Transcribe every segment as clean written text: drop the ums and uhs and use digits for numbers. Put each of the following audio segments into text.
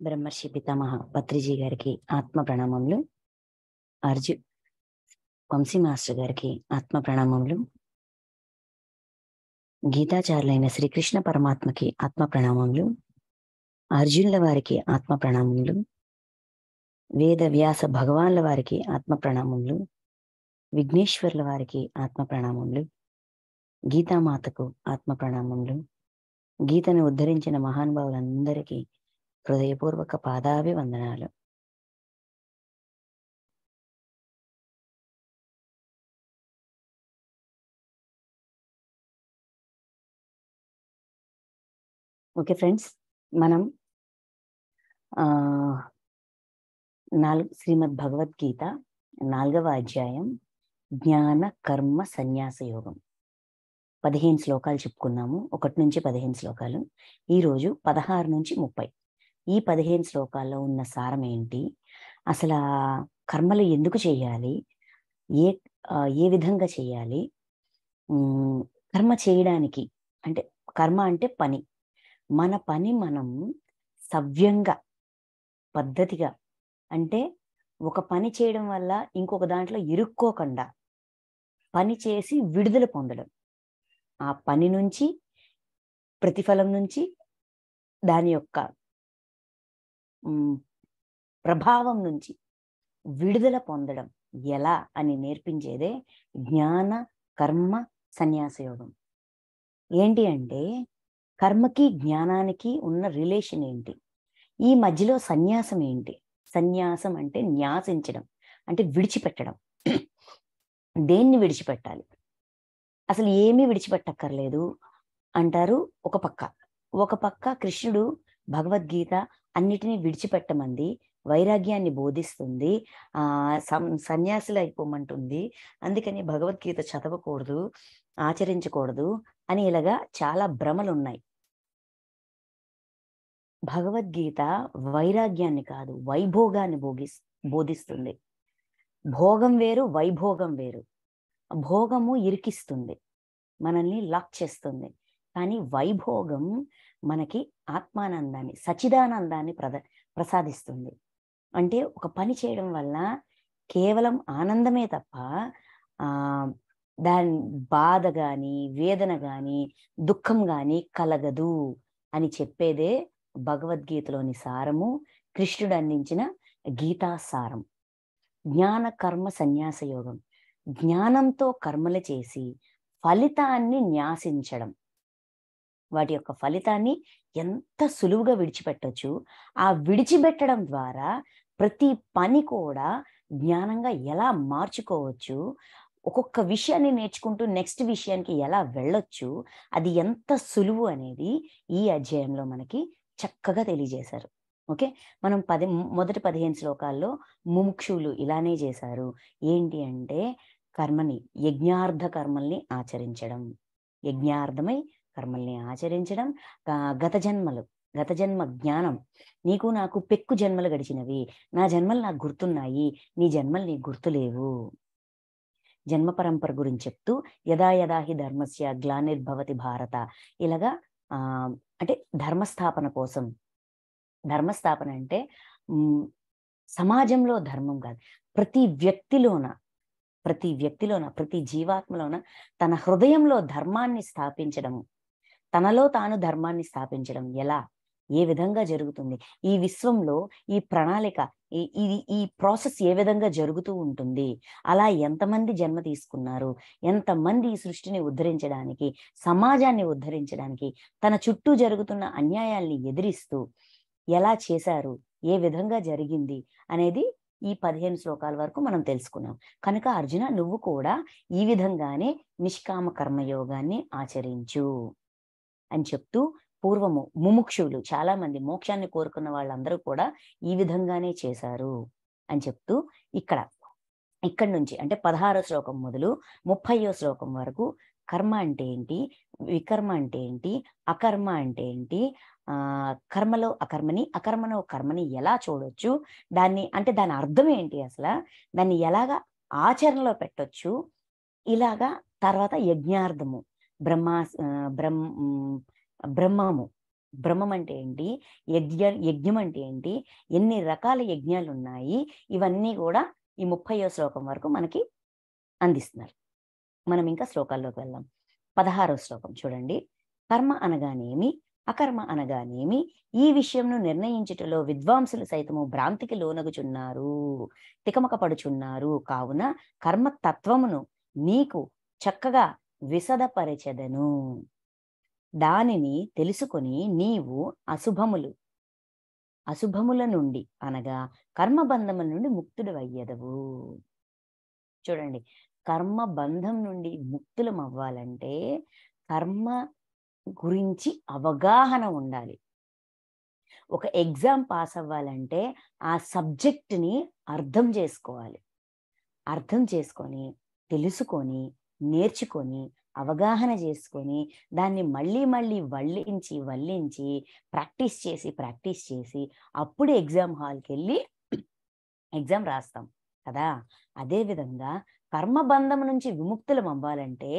బ్రహ్మర్షి పితామహ పత్రిజీ గారికి ఆత్మ ప్రణామములు. వంశీ మాస్టర్ గారికి ఆత్మ ప్రణామములు. గీతాచార్యులైన శ్రీకృష్ణ పరమాత్మకి ఆత్మ ప్రణామములు. అర్జునుల వారికి ఆత్మ ప్రణామములు. వేద వ్యాస భగవాన్ల వారికి ఆత్మ ప్రణామములు. విఘ్నేశ్వర్ల వారికి ఆత్మ ప్రణామములు. గీతామాతకు ఆత్మ ప్రణామములు. గీతను ఉద్ధరించిన మహానుభావులందరికీ హృదయపూర్వక పాదాభివందనాలు. ఓకే ఫ్రెండ్స్, మనం శ్రీమద్ భగవద్గీత 4వ అధ్యాయం జ్ఞాన కర్మ సన్యాస యోగం 15 శ్లోకాలు చెప్పుకున్నాము. 1 నుంచి 15 శ్లోకాలు. ఈరోజు 16 నుంచి 30. ఈ 15 శ్లోకాల్లో ఉన్న సారం ఏంటి, అసలు కర్మలు ఎందుకు చేయాలి, ఏ విధంగా చేయాలి, కర్మ చేయడానికి అంటే కర్మ అంటే పని, మన పని మనం సవ్యంగా పద్ధతిగా, అంటే ఒక పని చేయడం వల్ల ఇంకొక దాంట్లో ఇరుక్కోకుండా పని చేసి విడుదల పొందడం, ఆ పని నుంచి ప్రతిఫలం నుంచి దాని యొక్క ప్రభావం నుంచి విడుదల పొందడం ఎలా అని నేర్పించేదే జ్ఞాన కర్మ సన్యాస యోగం. ఏంటి అంటే కర్మకి జ్ఞానానికి ఉన్న రిలేషన్ ఏంటి, ఈ మధ్యలో సన్యాసం ఏంటి. సన్యాసం అంటే న్యాసించడం, అంటే విడిచిపెట్టడం. దేన్ని విడిచిపెట్టాలి, అసలు ఏమీ విడిచిపెట్టక్కర్లేదు అంటారు ఒక పక్క కృష్ణుడు భగవద్గీత అన్నిటినీ విడిచిపెట్టమంది, వైరాగ్యాన్ని బోధిస్తుంది, సన్యాసులు అయిపోమంటుంది, అందుకని భగవద్గీత చదవకూడదు, ఆచరించకూడదు అని ఇలాగా చాలా భ్రమలు ఉన్నాయి. భగవద్గీత వైరాగ్యాన్ని కాదు, వైభోగాన్ని బోధిస్తుంది. భోగం వేరు, వైభోగం వేరు. భోగము ఇరికిస్తుంది, మనల్ని లాక్ చేస్తుంది. కానీ వైభోగం మనకి ఆత్మానందాన్ని, సచిదానందాన్ని ప్రసాదిస్తుంది. అంటే ఒక పని చేయడం వల్ల కేవలం ఆనందమే తప్ప దాని బాధ కానీ, వేదన కానీ, దుఃఖం కానీ కలగదు అని చెప్పేదే భగవద్గీతలోని సారము, కృష్ణుడు అందించిన గీతా సారం. జ్ఞాన కర్మ సన్యాస యోగం, జ్ఞానంతో కర్మలు చేసి ఫలితాన్ని న్యాసించడం, వాటి యొక్క ఫలితాన్ని ఎంత సులువుగా విడిచిపెట్టొచ్చు. ఆ విడిచిపెట్టడం ద్వారా ప్రతి పని కూడా జ్ఞానంగా ఎలా మార్చుకోవచ్చు, ఒక్కొక్క విషయాన్ని నేర్చుకుంటూ నెక్స్ట్ విషయానికి ఎలా వెళ్ళొచ్చు, అది ఎంత సులువు అనేది ఈ అధ్యాయంలో మనకి చక్కగా తెలియజేశారు. ఓకే, మనం మొదటి 15 శ్లోకాల్లో ముముక్షువులు ఇలానే చేశారు. ఏంటి అంటే కర్మని, యజ్ఞార్థ కర్మల్ని ఆచరించడం, యజ్ఞార్థమై కర్మల్ని ఆచరించడం. గత జన్మ జ్ఞానం, నీకు నాకు పెక్కు జన్మలు గడిచినవి, నా జన్మలు నాకు గుర్తున్నాయి, నీ జన్మలు నీకు గుర్తులేవు. జన్మ పరంపర గురించి చెప్తూ యదా యదా హి ధర్మస్య గ్లానిర్భవతి భారత, ఇలాగా అంటే ధర్మస్థాపన కోసం. ధర్మస్థాపన అంటే సమాజంలో ధర్మం కాదు, ప్రతి వ్యక్తిలోన, ప్రతి జీవాత్మలోన తన హృదయంలో ధర్మాన్ని స్థాపించడము, తనలో తాను ధర్మాన్ని స్థాపించడం ఎలా, ఏ విధంగా జరుగుతుంది, ఈ విశ్వంలో ఈ ప్రణాళిక, ఈ ప్రాసెస్ ఏ విధంగా జరుగుతూ ఉంటుంది, అలా ఎంతమంది జన్మ తీసుకున్నారు, ఎంతమంది ఈ సృష్టిని ఉద్ధరించడానికి, సమాజాన్ని ఉద్ధరించడానికి, తన చుట్టూ జరుగుతున్న అన్యాయాల్ని ఎదిరిస్తూ ఎలా చేశారు, ఏ విధంగా జరిగింది అనేది ఈ 15 శ్లోకాల వరకు మనం తెలుసుకున్నాం. కనుక అర్జున, నువ్వు కూడా ఈ విధంగానే నిష్కామ కర్మయోగాన్ని ఆచరించు అని చెప్తూ, పూర్వము ముముక్షువులు చాలా మంది, మోక్షాన్ని కోరుకున్న వాళ్ళందరూ కూడా ఈ విధంగానే చేశారు అని చెప్తూ, ఇక్కడి నుంచి అంటే 16వ శ్లోకం మొదలు 30వ శ్లోకం వరకు కర్మ అంటే ఏంటి, వికర్మ అంటే ఏంటి, అకర్మ అంటే ఏంటి, కర్మలో అకర్మలో కర్మని ఎలా చూడొచ్చు, దాని అర్థం ఏంటి, అసలు దాన్ని ఎలాగా ఆచరణలో పెట్టొచ్చు, ఇలాగా. తర్వాత యజ్ఞార్థము, బ్రహ్మము, బ్రహ్మం అంటే ఏంటి, యజ్ఞం అంటే ఏంటి, ఎన్ని రకాల యజ్ఞాలు ఉన్నాయి, ఇవన్నీ కూడా ఈ 30వ శ్లోకం వరకు మనకి అందిస్తున్నారు. మనం ఇంకా శ్లోకాల్లోకి వెళ్దాం. 16వ శ్లోకం చూడండి. కర్మ అనగానేమి, అకర్మ అనగానేమి, ఈ విషయంను నిర్ణయించుటలో విద్వాంసులు సైతము భ్రాంతికి లోనగుచున్నారు, తికమక పడుచున్నారు. కావున కర్మ తత్వమును నీకు చక్కగా విశదపరచెదను. దానిని తెలుసుకొని నీవు అశుభముల నుండి అనగా కర్మబంధముల నుండి ముక్తుడవయ్యెదవు. చూడండి, కర్మబంధం నుండి ముక్తులం అవ్వాలంటే కర్మ గురించి అవగాహన ఉండాలి. ఒక ఎగ్జామ్ పాస్ అవ్వాలంటే ఆ సబ్జెక్ట్ని అర్థం చేసుకోవాలి. అర్థం చేసుకొని, తెలుసుకొని, నేర్చుకొని, అవగాహన చేసుకొని, దాన్ని మళ్ళీ మళ్ళీ వల్లించి ప్రాక్టీస్ చేసి అప్పుడు ఎగ్జామ్ హాల్కి వెళ్ళి ఎగ్జామ్ రాస్తాం కదా. అదేవిధంగా కర్మబంధం నుంచి విముక్తులం అవ్వాలంటే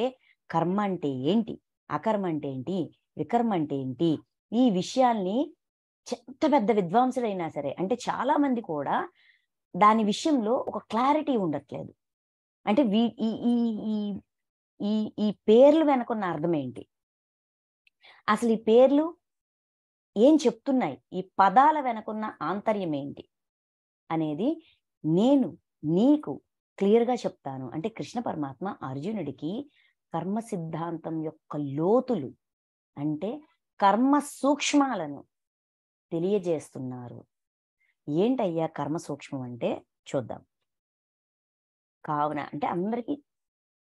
కర్మ అంటే ఏంటి, అకర్మ అంటే ఏంటి, వికర్మ అంటే ఏంటి, ఈ విషయాల్ని ఎంత పెద్ద విద్వాంసులైనా సరే, అంటే చాలా మంది కూడా దాని విషయంలో ఒక క్లారిటీ ఉండట్లేదు. అంటే ఈ ఈ ఈ ఈ ఈ పేర్లు వెనుకున్న అర్థం ఏంటి, అసలు ఈ పేర్లు ఏం చెప్తున్నాయి, ఈ పదాల వెనుకున్న ఆంతర్యం ఏంటి అనేది నేను నీకు క్లియర్గా చెప్తాను. అంటే కృష్ణ పరమాత్మ అర్జునుడికి కర్మ సిద్ధాంతం యొక్క లోతులు, అంటే కర్మ సూక్ష్మాలను తెలియజేస్తున్నారు. ఏంటయ్యా కర్మ సూక్ష్మం అంటే చూద్దాం. కావున అంటే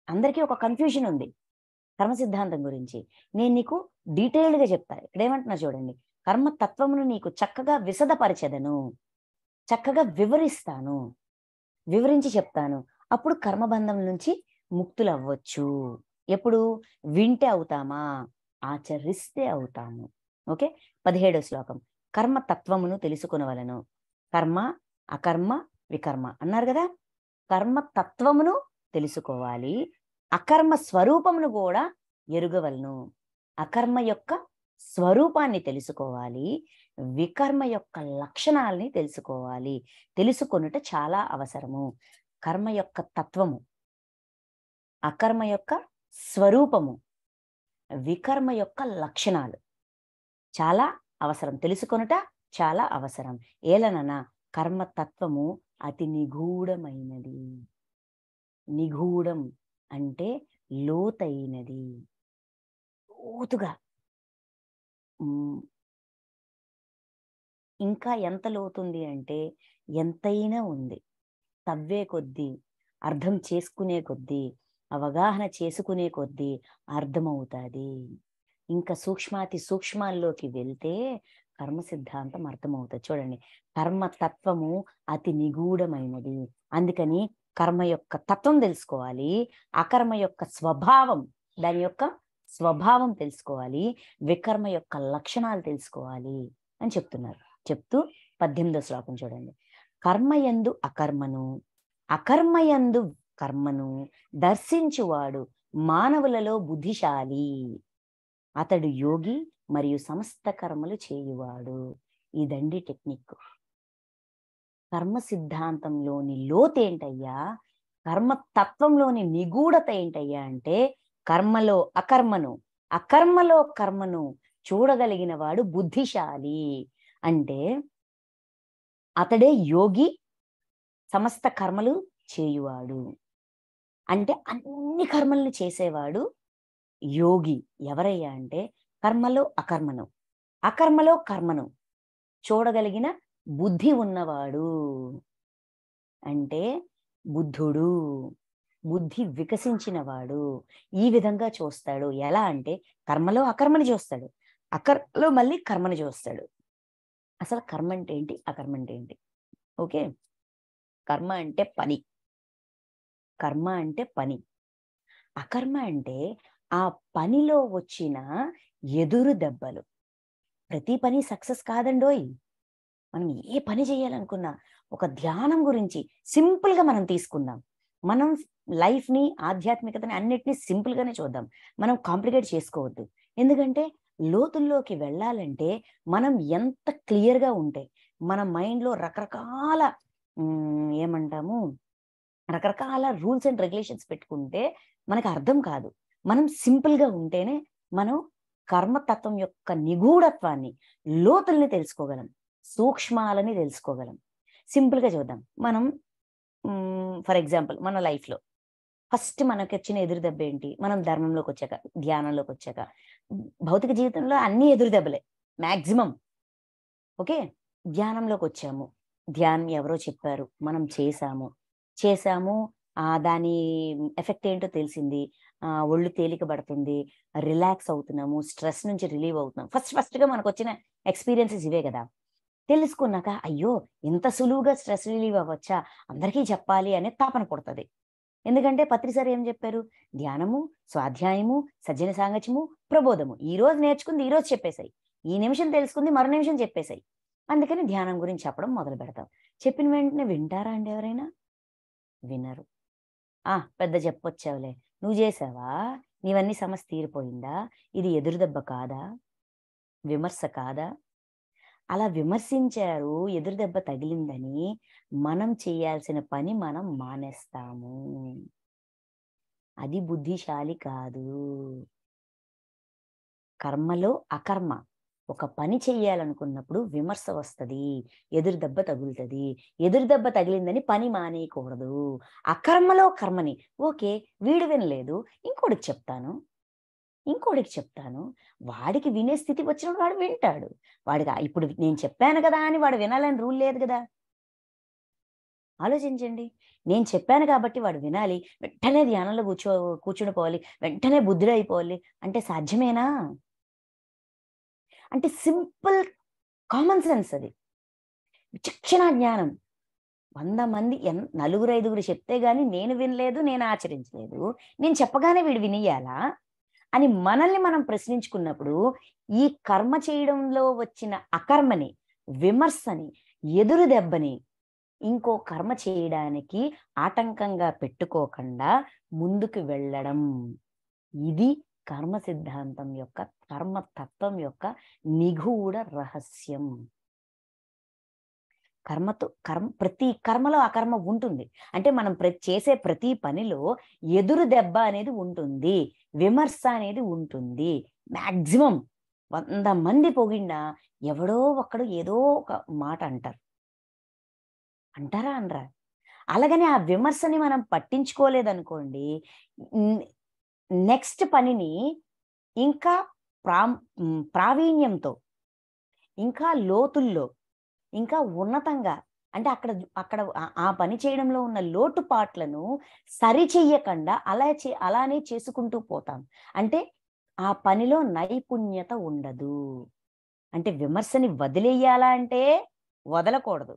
అందరికీ ఒక కన్ఫ్యూజన్ ఉంది కర్మ సిద్ధాంతం గురించి. నేను నీకు డీటెయిల్డ్గా చెప్తాను. ఇక్కడ ఏమంటున్నా చూడండి, కర్మ తత్వమును నీకు చక్కగా విశదపరచెదను, చక్కగా వివరించి చెప్తాను. అప్పుడు కర్మబంధం నుంచి ముక్తులు అవ్వచ్చు. ఎప్పుడు వింటే అవుతామా, ఆచరిస్తే అవుతాము. ఓకే, 17వ శ్లోకం. కర్మ తత్వమును తెలుసుకొనవలెను. కర్మ అకర్మ వికర్మ అన్నారు కదా. కర్మ తత్వమును తెలుసుకోవాలి, అకర్మ స్వరూపమును కూడా ఎరుగవలను. అకర్మ యొక్క స్వరూపాన్ని తెలుసుకోవాలి, వికర్మ యొక్క లక్షణాలని తెలుసుకోవాలి. తెలుసుకొనుట చాలా అవసరము. కర్మ యొక్క తత్వము, అకర్మ యొక్క స్వరూపము, వికర్మ యొక్క లక్షణాలు చాలా అవసరం, తెలుసుకొనుట చాలా అవసరం. ఏలనన కర్మతత్వము అతి నిగూఢమైనది. నిగూఢం అంటే లోతైనది, లోతుగా. ఇంకా ఎంత లోతుంది అంటే ఎంతైనా ఉంది. తవ్వే కొద్దీ, అర్థం చేసుకునే కొద్దీ, అవగాహన చేసుకునే కొద్దీ అర్థమవుతుంది. ఇంకా సూక్ష్మాతి సూక్ష్మాల్లోకి వెళ్తే కర్మ సిద్ధాంతం అర్థమవుతుంది. చూడండి, కర్మ తత్వము అతి నిగూఢమైనది. అందుకని కర్మ యొక్క తత్వం తెలుసుకోవాలి, అకర్మ యొక్క స్వభావం, దాని యొక్క స్వభావం తెలుసుకోవాలి, వికర్మ యొక్క లక్షణాలు తెలుసుకోవాలి అని చెప్తున్నారు. చెప్తూ 18వ శ్లోకం చూడండి. కర్మయందు అకర్మను, అకర్మయందు కర్మను దర్శించువాడు మానవులలో బుద్ధిశాలి, అతడు యోగి మరియు సమస్త కర్మలు చేయువాడు. ఇదండి టెక్నిక్. కర్మ సిద్ధాంతంలోని లోతేంటయ్యా, కర్మ తత్వంలోని నిగూఢత ఏంటయ్యా అంటే కర్మలో అకర్మను, అకర్మలో కర్మను చూడగలిగిన వాడు బుద్ధిశాలి. అంటే అతడే యోగి, సమస్త కర్మలు చేయువాడు. అంటే అన్ని కర్మల్ని చేసేవాడు యోగి. ఎవరయ్యా అంటే కర్మలో అకర్మను, అకర్మలో కర్మను చూడగలిగిన బుద్ధి ఉన్నవాడు. అంటే బుద్ధుడు, బుద్ధి వికసించిన వాడు ఈ విధంగా చూస్తాడు. ఎలా అంటే కర్మలో అకర్మని చూస్తాడు, అకర్మలో మళ్ళీ కర్మని చూస్తాడు. అసలు కర్మ అంటే ఏంటి, అకర్మ అంటే ఏంటి? ఓకే, కర్మ అంటే పని, కర్మ అంటే పని. అకర్మ అంటే ఆ పనిలో వచ్చిన ఎదురు దెబ్బలు. ప్రతి పని సక్సెస్ కాదండోయ్. మనం ఏ పని చేయాలనుకున్నా ఒక ధ్యానం గురించి సింపుల్గా మనం తీసుకుందాం. మనం లైఫ్ని, ఆధ్యాత్మికతని అన్నిటినీ సింపుల్గానే చూద్దాం. మనం కాంప్లికేట్ చేసుకోవద్దు. ఎందుకంటే లోతుల్లోకి వెళ్ళాలంటే మనం ఎంత క్లియర్గా ఉంటే మన మైండ్లో రకరకాల ఏమంటాము రకరకాల రూల్స్ అండ్ రెగ్యులేషన్స్ పెట్టుకుంటే మనకు అర్థం కాదు. మనం సింపుల్గా ఉంటేనే మనం కర్మతత్వం యొక్క నిగూఢత్వాన్ని, లోతుల్ని తెలుసుకోగలం, సూక్ష్మాలని తెలుసుకోగలం. సింపుల్గా చూద్దాం. మనం ఫర్ ఎగ్జాంపుల్ మన లైఫ్లో ఫస్ట్ మనకి వచ్చిన ఎదురు దెబ్బ ఏంటి? మనం ధర్మంలోకి వచ్చాక, ధ్యానంలోకి వచ్చాక. భౌతిక జీవితంలో అన్ని ఎదురు దెబ్బలే మ్యాక్సిమం. ఓకే, ధ్యానంలోకి వచ్చాము, ధ్యానం ఎవరో చెప్పారు, మనం చేసాము, దాని ఎఫెక్ట్ ఏంటో తెలిసింది, ఒళ్ళు తేలిక పడుతుంది, రిలాక్స్ అవుతున్నాము, స్ట్రెస్ నుంచి రిలీవ్ అవుతున్నాం. ఫస్ట్గా మనకు వచ్చిన ఎక్స్పీరియన్సెస్ ఇవే కదా. తెలుసుకున్నాక అయ్యో ఇంత సులువుగా స్ట్రెస్ రిలీవ్ అవ్వచ్చా, అందరికీ చెప్పాలి అనే తాపన పుడుతుంది. ఎందుకంటే పత్రి సార్ ఏం చెప్పారు? ధ్యానము, స్వాధ్యాయము, సజ్జన సాంగత్యము, ప్రబోధము. ఈ రోజు నేర్చుకుంది ఈ రోజు చెప్పేశాయి, ఈ నిమిషం తెలుసుకుంది మరో నిమిషం చెప్పేశాయి. అందుకని ధ్యానం గురించి చెప్పడం మొదలు పెడతాం. చెప్పిన వెంటనే వింటారా అండి ఎవరైనా? వినరు. పెద్ద చెప్పొచ్చావులే, నువ్వు చేసావా, నీవన్నీ సమస్య తీరిపోయిందా, ఇది ఎదురు దెబ్బ కాదా, విమర్శ కాదా? అలా విమర్శించారు, ఎదురు దెబ్బ తగిలిందని మనం చేయాల్సిన పని మనం మానేస్తాము. అది బుద్ధిశాలి కాదు. కర్మలో అకర్మ. ఒక పని చెయ్యాలనుకున్నప్పుడు విమర్శ వస్తుంది, ఎదురు దెబ్బ తగులుతుంది. ఎదురు దెబ్బ తగిలిందని పని మానేయకూడదు. అకర్మలో కర్మని ఓకే వీడు వినలేదు, ఇంకోటికి చెప్తాను, వాడికి వినే స్థితి వచ్చినప్పుడు వాడు వింటాడు. వాడికి ఇప్పుడు నేను చెప్పాను కదా అని వాడు వినాలని రూల్ లేదు కదా. ఆలోచించండి. నేను చెప్పాను కాబట్టి వాడు వినాలి, వెంటనే ధ్యానంలో కూర్చుని పోవాలి, వెంటనే బుద్ధుడు అయిపోవాలి అంటే సాధ్యమేనా? అంటే సింపుల్ కామన్ సెన్స్ అది, విచక్షణ జ్ఞానం. 100 మంది నలుగురు 5గురు చెప్తే గాని నేను వినలేదు, నేను ఆచరించలేదు, నేను చెప్పగానే వీడు వినియాలా అని మనల్ని మనం ప్రశ్నించుకున్నప్పుడు ఈ కర్మ చేయడంలో వచ్చిన అకర్మని, విమర్శని, ఎదురు దెబ్బని ఇంకో కర్మ చేయడానికి ఆటంకంగా పెట్టుకోకుండా ముందుకు వెళ్ళడం. ఇది కర్మ సిద్ధాంతం యొక్క, కర్మతత్వం యొక్క నిగూఢ రహస్యం. ప్రతి కర్మలో అకర్మ ఉంటుంది. అంటే మనం చేసే ప్రతి పనిలో ఎదురు దెబ్బ అనేది ఉంటుంది, విమర్శ అనేది ఉంటుంది. మ్యాక్సిమం 100 మంది పొగిడినా ఎవడో ఒక్కడు ఏదో ఒక మాట అంటారా అనరా? అలాగని ఆ విమర్శని మనం పట్టించుకోలేదనుకోండి, నెక్స్ట్ పనిని ఇంకా ప్రావీణ్యంతో, ఇంకా లోతుల్లో, ఇంకా ఉన్నతంగా, అంటే అక్కడ ఆ పని చేయడంలో ఉన్న లోటుపాట్లను సరిచెయ్యకుండా అలానే చేసుకుంటూ పోతాం. అంటే ఆ పనిలో నైపుణ్యత ఉండదు. అంటే విమర్శని వదిలేయాలా అంటే వదలకూడదు,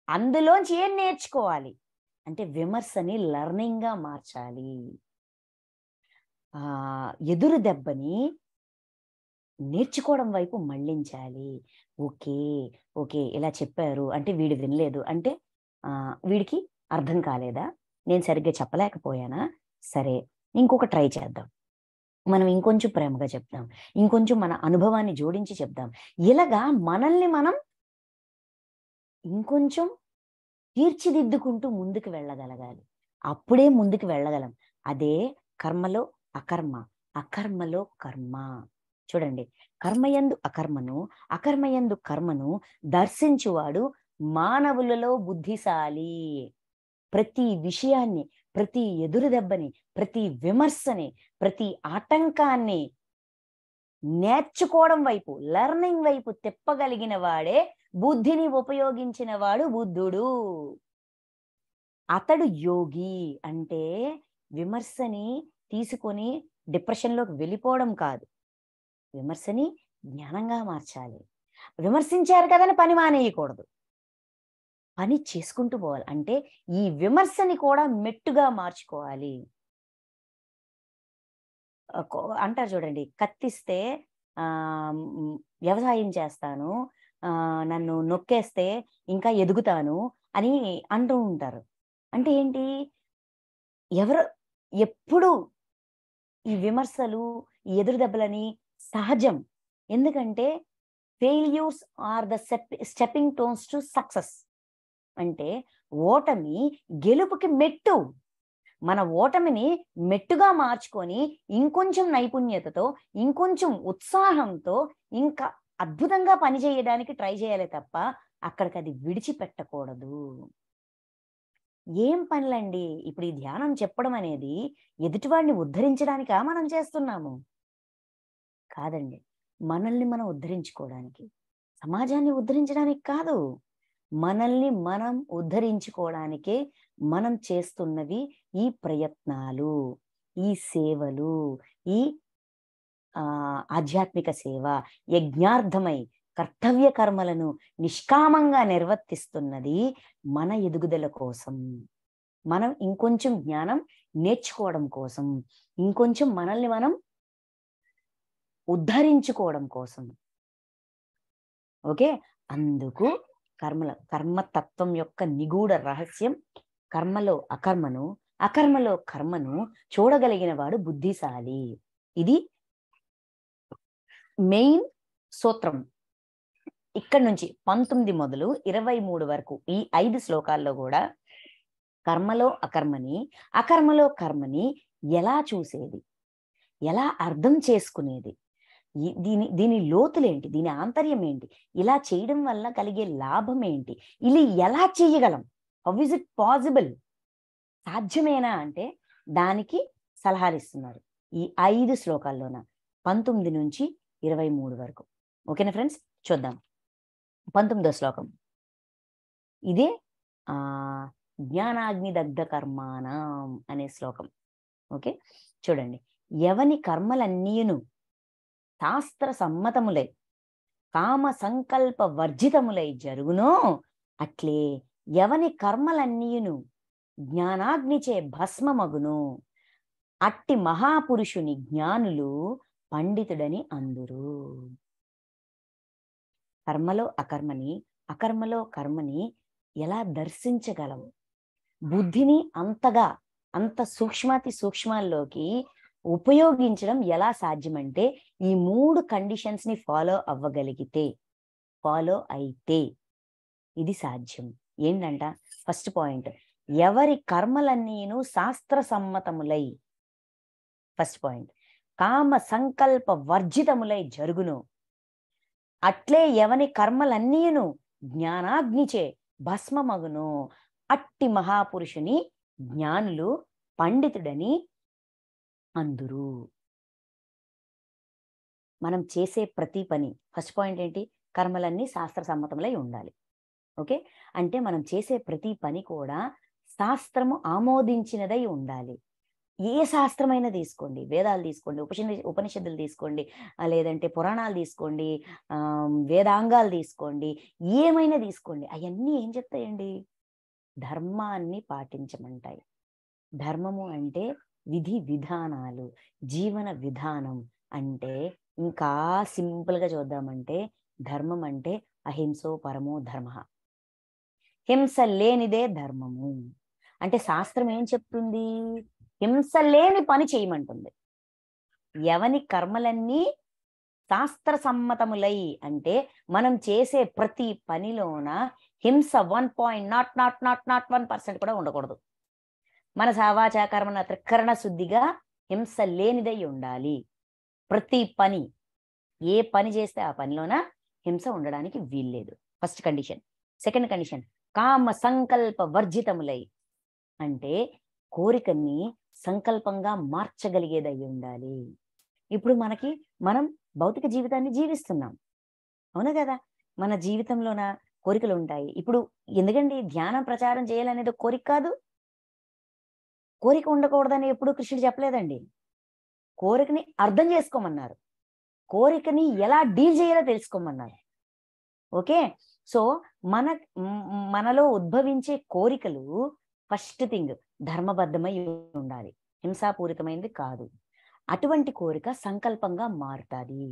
అందులోంచి ఏం నేర్చుకోవాలి అంటే విమర్శని లెర్నింగ్గా మార్చాలి. ఎదురు దెబ్బని నేర్చుకోవడం వైపు మళ్ళించాలి. ఓకే ఇలా చెప్పారు అంటే వీడు వినలేదు అంటే వీడికి అర్థం కాలేదా, నేను సరిగ్గా చెప్పలేకపోయానా, సరే ఇంకొక ట్రై చేద్దాం, మనం ఇంకొంచెం ప్రేమగా చెప్దాం, ఇంకొంచెం మన అనుభవాన్ని జోడించి చెప్దాం. ఇలాగా మనల్ని మనం ఇంకొంచెం తీర్చిదిద్దుకుంటూ ముందుకు వెళ్ళగలగాలి. అప్పుడే ముందుకు వెళ్ళగలం. అదే కర్మలో అకర్మ, అకర్మలో కర్మ. చూడండి, కర్మయందు అకర్మను, అకర్మయందు కర్మను దర్శించువాడు మానవులలో బుద్ధిశాలి. ప్రతి విషయాన్ని, ప్రతి ఎదురు దెబ్బని, ప్రతి విమర్శని, ప్రతి ఆటంకాన్ని నేర్చుకోవడం వైపు, లెర్నింగ్ వైపు తిప్పగలిగిన వాడే బుద్ధిని ఉపయోగించిన వాడు బుద్ధుడు. అతడు యోగి. అంటే విమర్శని తీసుకొని డిప్రెషన్లోకి వెళ్ళిపోవడం కాదు, విమర్శని జ్ఞానంగా మార్చాలి. విమర్శించారు కదని పని మానేయకూడదు, పని చేసుకుంటూ పోవాలి. అంటే ఈ విమర్శని కూడా మెట్టుగా మార్చుకోవాలి. అంటారు చూడండి, కత్తిస్తే వ్యవసాయం చేస్తాను, నన్ను నొక్కేస్తే ఇంకా ఎదుగుతాను అని అంటూ ఉంటారు. అంటే ఏంటి, ఎప్పుడు ఈ విమర్శలు, ఈ ఎదురు దెబ్బలని సహజం, ఎందుకంటే failures are the stepping stones to success. అంటే ఓటమి గెలుపుకి మెట్టు. మన ఓటమిని మెట్టుగా మార్చుకొని ఇంకొంచెం నైపుణ్యతతో, ఇంకొంచెం ఉత్సాహంతో ఇంకా అద్భుతంగా పని చేయడానికి ట్రై చేయాలి తప్ప అక్కడికి అది విడిచిపెట్టకూడదు. ఏం పనులండి? ఇప్పుడు ఈ ధ్యానం చెప్పడం అనేది ఎదుటివాడిని ఉద్ధరించడానికా మనం చేస్తున్నాము? కాదండి. మనల్ని మనం ఉద్ధరించుకోవడానికి. సమాజాన్ని ఉద్ధరించడానికి కాదు. మనల్ని మనం ఉద్ధరించుకోవడానికే మనం చేస్తున్నవి ఈ ప్రయత్నాలు, ఈ సేవలు, ఈ ఆధ్యాత్మిక సేవ, యజ్ఞార్థమై కర్తవ్య కర్మలను నిష్కామంగా నిర్వర్తిస్తున్నది మన ఎదుగుదల కోసం. మనం ఇంకొంచెం జ్ఞానం నేర్చుకోవడం కోసం, ఇంకొంచెం మనల్ని మనం ఉద్ధరించుకోవడం కోసం. ఓకే. అందుకు కర్మతత్వం యొక్క నిగూఢ రహస్యం కర్మలో అకర్మను, అకర్మలో కర్మను చూడగలిగిన వాడు బుద్ధిశాలి. ఇది మెయిన్ సూత్రం. ఇక్కడి నుంచి 19 మొదలు 23 వరకు ఈ 5 శ్లోకాల్లో కూడా కర్మలో అకర్మని, అకర్మలో కర్మని ఎలా చూసేది, ఎలా అర్థం చేసుకునేది, దీని లోతులేంటి, దీని ఆంతర్యం ఏంటి, ఇలా చేయడం వల్ల కలిగే లాభం ఏంటి, ఇది ఎలా చేయగలం, హౌ ఇస్ ఇట్ పాసిబుల్, సాధ్యమేనా అంటే దానికి సలహాలు ఇస్తున్నారు ఈ 5 శ్లోకాల్లోన 19 నుంచి 23 వరకు. ఓకేనా ఫ్రెండ్స్? చూద్దాం. 19వ శ్లోకం ఇదే జ్ఞానాగ్ని దగ్ధ కర్మాణం అనే శ్లోకం. ఓకే, చూడండి. ఎవని కర్మలన్నీయును శాస్త్ర సమ్మతములై కామ సంకల్ప వర్జితములై జరుగునో అట్లే ఎవని కర్మలన్నీయును జ్ఞానాగ్నిచే భస్మమగును అట్టి మహాపురుషుని జ్ఞానులు పండితుడని అందురు. కర్మలో అకర్మని, అకర్మలో కర్మని ఎలా దర్శించగలము? బుద్ధిని అంత సూక్ష్మాతి సూక్ష్మాల్లోకి ఉపయోగించడం ఎలా సాధ్యమంటే ఈ 3 కండిషన్స్ ని ఫాలో అయితే ఇది సాధ్యం. ఏంటంట? ఫస్ట్ పాయింట్, ఎవరి కర్మలన్నీను శాస్త్ర సమ్మతములై, ఫస్ట్ పాయింట్, కామ సంకల్ప వర్జితములై జరుగును అట్లే ఎవని కర్మలన్నీను జ్ఞానాగ్నిచే భస్మమగును అట్టి మహాపురుషుని జ్ఞానులు పండితుడని అందురు. మనం చేసే ప్రతి పని, ఫస్ట్ పాయింట్ ఏంటి? కర్మలన్నీ శాస్త్ర సమ్మతములై ఉండాలి. ఓకే, అంటే మనం చేసే ప్రతి పని కూడా శాస్త్రము ఆమోదించినదై ఉండాలి. ఏ శాస్త్రమైనా తీసుకోండి, వేదాలు తీసుకోండి, ఉపనిషత్తులు తీసుకోండి, లేదంటే పురాణాలు తీసుకోండి, వేదాంగాలు తీసుకోండి, ఏమైనా తీసుకోండి, అవన్నీ ఏం చెప్తాయండి? ధర్మాన్ని పాటించమంటాయి. ధర్మము అంటే విధి విధానాలు, జీవన విధానం. అంటే ఇంకా సింపుల్గా చూద్దామంటే ధర్మం అంటే అహింసో పరమో ధర్మ, హింస లేనిదే ధర్మము. అంటే శాస్త్రం ఏం చెప్తుంది? హింస లేని పని చేయమంటుంది. ఎవని కర్మలన్నీ శాస్త్ర సమ్మతములై అంటే మనం చేసే ప్రతి పనిలోన హింస 1% కూడా ఉండకూడదు. మన సావాచ కర్మణ త్రికరణ శుద్ధిగా హింస లేనిదై ఉండాలి. ప్రతి పని, ఏ పని చేస్తే ఆ పనిలోన హింస ఉండడానికి వీల్లేదు. First condition. సెకండ్ కండిషన్, కామ సంకల్ప వర్జితములై అంటే కోరికని సంకల్పంగా మార్చగలిగేదై ఉండాలి. ఇప్పుడు మనం భౌతిక జీవితాన్ని జీవిస్తున్నాం, అవునా కదా? మన జీవితంలోన కోరికలు ఉంటాయి. ఇప్పుడు ఎందుకండి ధ్యానం ప్రచారం చేయాలనేది కోరిక కాదు. కోరిక ఉండకూడదని ఎప్పుడు కృష్ణుడు చెప్పలేదండి. కోరికని అర్థం చేసుకోమన్నారు, కోరికని ఎలా డీల్ చేయాలో తెలుసుకోమన్నారు. ఓకే, సో మనలో ఉద్భవించే కోరికలు ఫస్ట్ థింగ్ ధర్మబద్ధమై ఉండాలి, హింసాపూరితమైనది కాదు. అటువంటి కోరిక సంకల్పంగా మారుతుంది.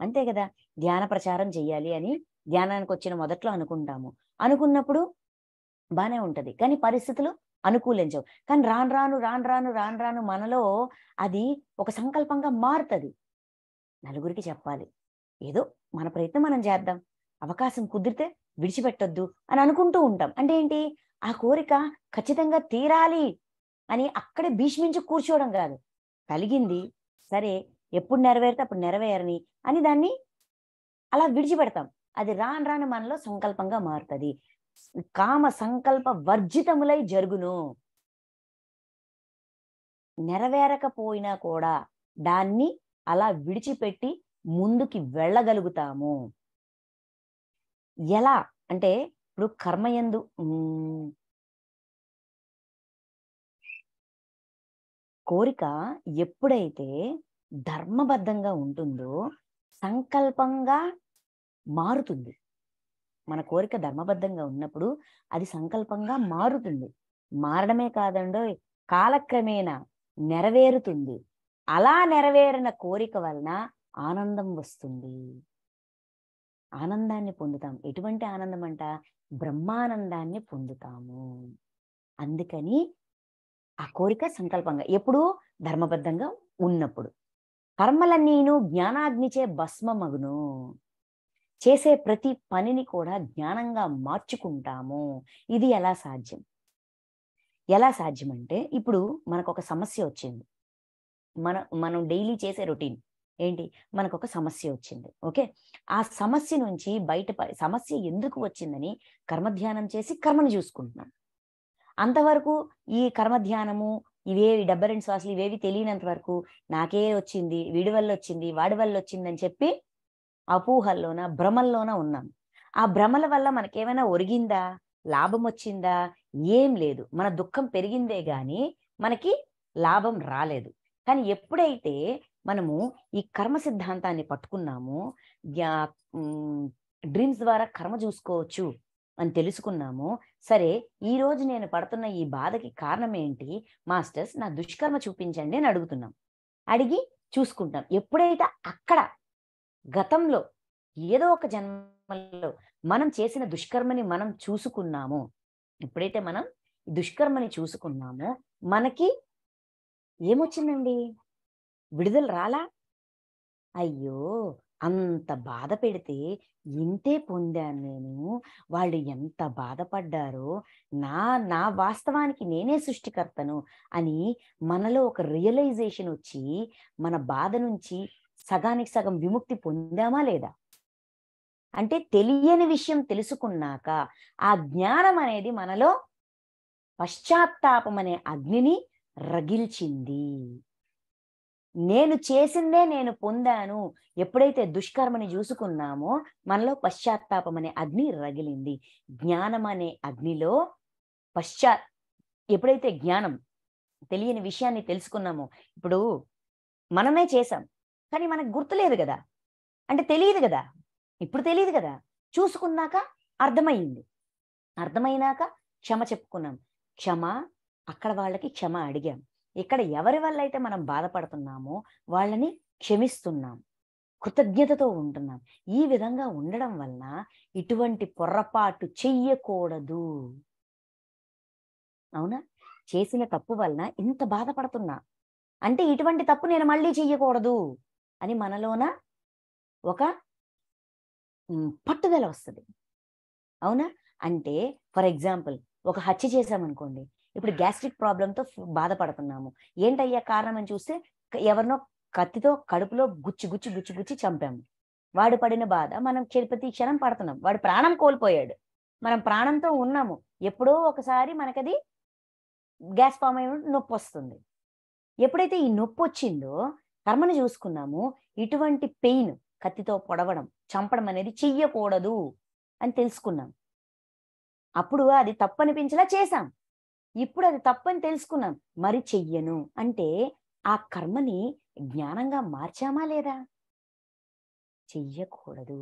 అంతే కదా? ధ్యాన ప్రచారం చెయ్యాలి అని ధ్యానానికి వచ్చిన మొదట్లో అనుకున్నప్పుడు బానే ఉంటది, కానీ పరిస్థితులు అనుకూలించవు. కానీ రాను మనలో అది ఒక సంకల్పంగా మారుతుంది. నలుగురికి చెప్పాలి, ఏదో మన ప్రయత్నం మనం చేద్దాం, అవకాశం కుదిరితే విడిచిపెట్టొద్దు అని అనుకుంటూ ఉంటాం. అంటే ఏంటి, ఆ కోరిక ఖచ్చితంగా తీరాలి అని అక్కడే భీష్మించి కూర్చోవడం కాదు. కలిగింది సరే, ఎప్పుడు నెరవేరితే అప్పుడు నెరవేరని అని దాన్ని అలా విడిచిపెడతాం. అది రాను రాను మనలో సంకల్పంగా మారుతుంది. కామ సంకల్ప వర్జితములై జరుగును. నెరవేరకపోయినా కూడా దాన్ని అలా విడిచిపెట్టి ముందుకి వెళ్ళగలుగుతాము. ఎలా అంటే ఇప్పుడు కర్మయందు కోరిక ఎప్పుడైతే ధర్మబద్ధంగా ఉంటుందో సంకల్పంగా మారుతుంది. మన కోరిక ధర్మబద్ధంగా ఉన్నప్పుడు అది సంకల్పంగా మారుతుంది. మారడమే కాదండోయ్, కాలక్రమేణా నెరవేరుతుంది. అలా నెరవేరిన కోరిక వలన ఆనందం వస్తుంది. ఆనందాన్ని పొందుతాం. ఎటువంటి ఆనందం అంట? బ్రహ్మానందాన్ని పొందుతాము. అందుకని ఆ కోరిక సంకల్పంగా ఎప్పుడు ధర్మబద్ధంగా ఉన్నప్పుడు. కర్మలన్నీను జ్ఞానాగ్నిచే భస్మమగును. చేసే ప్రతి పనిని కూడా జ్ఞానంగా మార్చుకుంటాము. ఇది ఎలా సాధ్యం? ఎలా సాధ్యం అంటే ఇప్పుడు మనకు ఒక సమస్య వచ్చింది. మనం డైలీ చేసే రొటీన్ ఏంటి, మనకు ఒక సమస్య వచ్చింది. ఓకే, ఆ సమస్య నుంచి సమస్య ఎందుకు వచ్చిందని కర్మధ్యానం చేసి కర్మను చూసుకుంటున్నాం. అంతవరకు ఈ కర్మధ్యానము ఇవేవి 72 శ్వాసలు ఇవేవి తెలియనంత వరకు నాకే వచ్చింది, వీడి వల్ల వచ్చింది, వాడి వల్ల వచ్చిందని చెప్పి అపోహల్లోన భ్రమల్లోన ఉన్నాం. ఆ భ్రమల వల్ల మనకేమైనా ఒరిగిందా, లాభం వచ్చిందా? ఏం లేదు. మన దుఃఖం పెరిగిందే గాని మనకి లాభం రాలేదు. కానీ ఎప్పుడైతే మనము ఈ కర్మ సిద్ధాంతాన్ని పట్టుకున్నామో, డ్రీమ్స్ ద్వారా కర్మ చూసుకోవచ్చు అని తెలుసుకున్నాము. సరే, ఈ రోజు నేను పడుతున్న ఈ బాధకి కారణం ఏంటి మాస్టర్స్, నా దుష్కర్మ చూపించండి అని అడుగుతున్నాం. అడిగి చూసుకుంటాం. ఎప్పుడైతే అక్కడ గతంలో ఏదో ఒక జన్మలో మనం చేసిన దుష్కర్మని మనం చూసుకున్నామో, ఎప్పుడైతే మనం దుష్కర్మని చూసుకున్నామో మనకి ఏమొచ్చిందండి? విడుదల రాలా? అయ్యో, అంత బాధ పెడితే ఇంతే పొందాను నేను, వాళ్ళు ఎంత బాధపడ్డారో, నా వాస్తవానికి నేనే సృష్టికర్తను అని మనలో ఒక రియలైజేషన్ వచ్చి మన బాధ నుంచి సగానికి సగం విముక్తి పొందామా లేదా? అంటే తెలియని విషయం తెలుసుకున్నాక ఆ జ్ఞానం అనేది మనలో పశ్చాత్తాపం అనే అగ్నిని రగిల్చింది. నేను చేసిందే నేను పొందాను. ఎప్పుడైతే దుష్కర్మని చూసుకున్నామో మనలో పశ్చాత్తాపం అనే అగ్ని రగిలింది. జ్ఞానం అనే అగ్నిలో ఎప్పుడైతే జ్ఞానం తెలియని విషయాన్ని తెలుసుకున్నామో, ఇప్పుడు మనమే చేసాం కానీ మనకు గుర్తులేదు కదా, అంటే తెలియదు కదా, ఇప్పుడు తెలియదు కదా. చూసుకున్నాక అర్థమైంది. అర్థమైనాక క్షమ చెప్పుకున్నాం. క్షమ, అక్కడ వాళ్ళకి క్షమ అడిగాం. ఇక్కడ ఎవరి వల్ల అయితే మనం బాధపడుతున్నామో వాళ్ళని క్షమిస్తున్నాం, కృతజ్ఞతతో ఉంటున్నాం. ఈ విధంగా ఉండడం వలన ఇటువంటి పొరపాటు చెయ్యకూడదు. అవునా? చేసిన తప్పు వలన ఇంత బాధపడుతున్నా అంటే ఇటువంటి తప్పు నేను మళ్ళీ చెయ్యకూడదు అని మనలోన ఒక పట్టుదల వస్తుంది. అవునా? అంటే ఫర్ ఎగ్జాంపుల్ ఒక హత్య చేశామనుకోండి, ఇప్పుడు గ్యాస్ట్రిక్ ప్రాబ్లంతో బాధపడుతున్నాము. ఏంటయ్యా కారణం అని చూస్తే ఎవరినో కత్తితో కడుపులో గుచ్చి గుచ్చి గుచ్చి గుచ్చి చంపాము. వాడు పడిన బాధ మనం ప్రతి క్షణం పడుతున్నాం. వాడు ప్రాణం కోల్పోయాడు, మనం ప్రాణంతో ఉన్నాము. ఎప్పుడో ఒకసారి మనకది గ్యాస్ ఫామ్ అయినప్పుడు నొప్పి వస్తుంది. ఎప్పుడైతే ఈ నొప్పి వచ్చిందో కర్మను చూసుకున్నాము, ఇటువంటి పెయిన్ కత్తితో పొడవడం, చంపడం అనేది చెయ్యకూడదు అని తెలుసుకున్నాం. అప్పుడు అది తప్పు అనిపించేలా చేశాం. ఇప్పుడు అది తప్పని తెలుసుకున్నాం, మరి చెయ్యను అంటే ఆ కర్మని జ్ఞానంగా మార్చామా లేదా? చెయ్యకూడదు.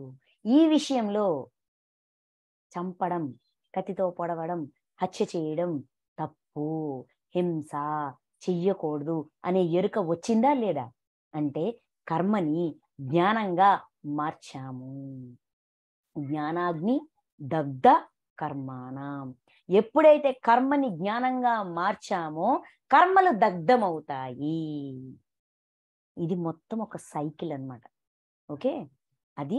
ఈ విషయంలో చంపడం, కత్తితో పొడవడం, హత్య చేయడం తప్పు, హింస చెయ్యకూడదు అనే ఎరుక వచ్చిందా లేదా? అంటే కర్మని జ్ఞానంగా మార్చాము. జ్ఞానాగ్ని దగ్ధ కర్మాణం. ఎప్పుడైతే కర్మని జ్ఞానంగా మార్చామో కర్మలు దగ్ధమవుతాయి. ఇది మొత్తం ఒక సైకిల్ అన్నమాట. ఓకే, అది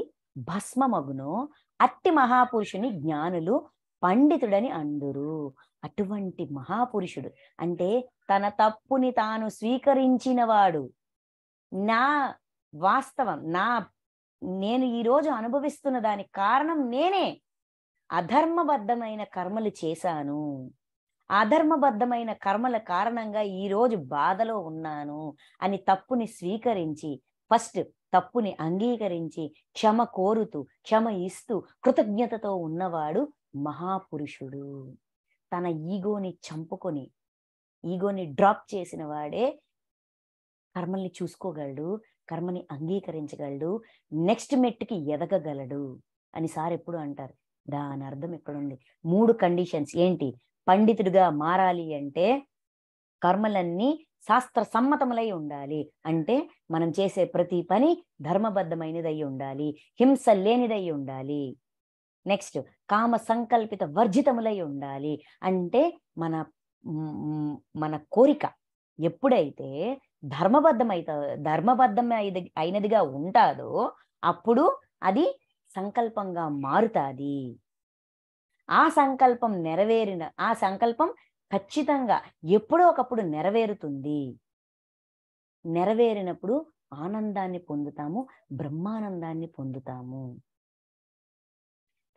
భస్మమగునో అట్టి మహాపురుషుని జ్ఞానులు పండితుడని అందురు. అటువంటి మహాపురుషుడు అంటే తన తప్పుని తాను స్వీకరించినవాడు, నా వాస్తవం, నేను ఈరోజు అనుభవిస్తున్న దానికి కారణం నేనే, అధర్మబద్ధమైన కర్మలు చేశాను, అధర్మబద్ధమైన కర్మల కారణంగా ఈరోజు బాధలో ఉన్నాను అని తప్పుని స్వీకరించి, ఫస్ట్ తప్పుని అంగీకరించి క్షమ కోరుతూ క్షమ ఇస్తూ కృతజ్ఞతతో ఉన్నవాడు మహాపురుషుడు. తన ఈగోని చంపుకొని ఈగోని డ్రాప్ చేసిన వాడే కర్మల్ని చూసుకోగలడు, కర్మని అంగీకరించగలడు, నెక్స్ట్ మెట్టుకి ఎదగగలడు అని సార్ ఎప్పుడు అంటారు. దాని అర్థం ఎక్కడుంది? 3 కండిషన్స్ ఏంటి? పండితుడిగా మారాలి అంటే కర్మలన్నీ శాస్త్ర సమ్మతములై ఉండాలి. అంటే మనం చేసే ప్రతి పని ధర్మబద్ధమైనదై ఉండాలి, హింస లేనిదై ఉండాలి. నెక్స్ట్ కామ సంకల్పిత వర్జితములై ఉండాలి. అంటే మన కోరిక ఎప్పుడైతే ధర్మబద్ధమైనదిగా ఉంటాదో అప్పుడు అది సంకల్పంగా మారుతాది. ఆ సంకల్పం ఖచ్చితంగా ఎప్పుడో ఒకప్పుడు నెరవేరుతుంది. నెరవేరినప్పుడు ఆనందాన్ని పొందుతాము, బ్రహ్మానందాన్ని పొందుతాము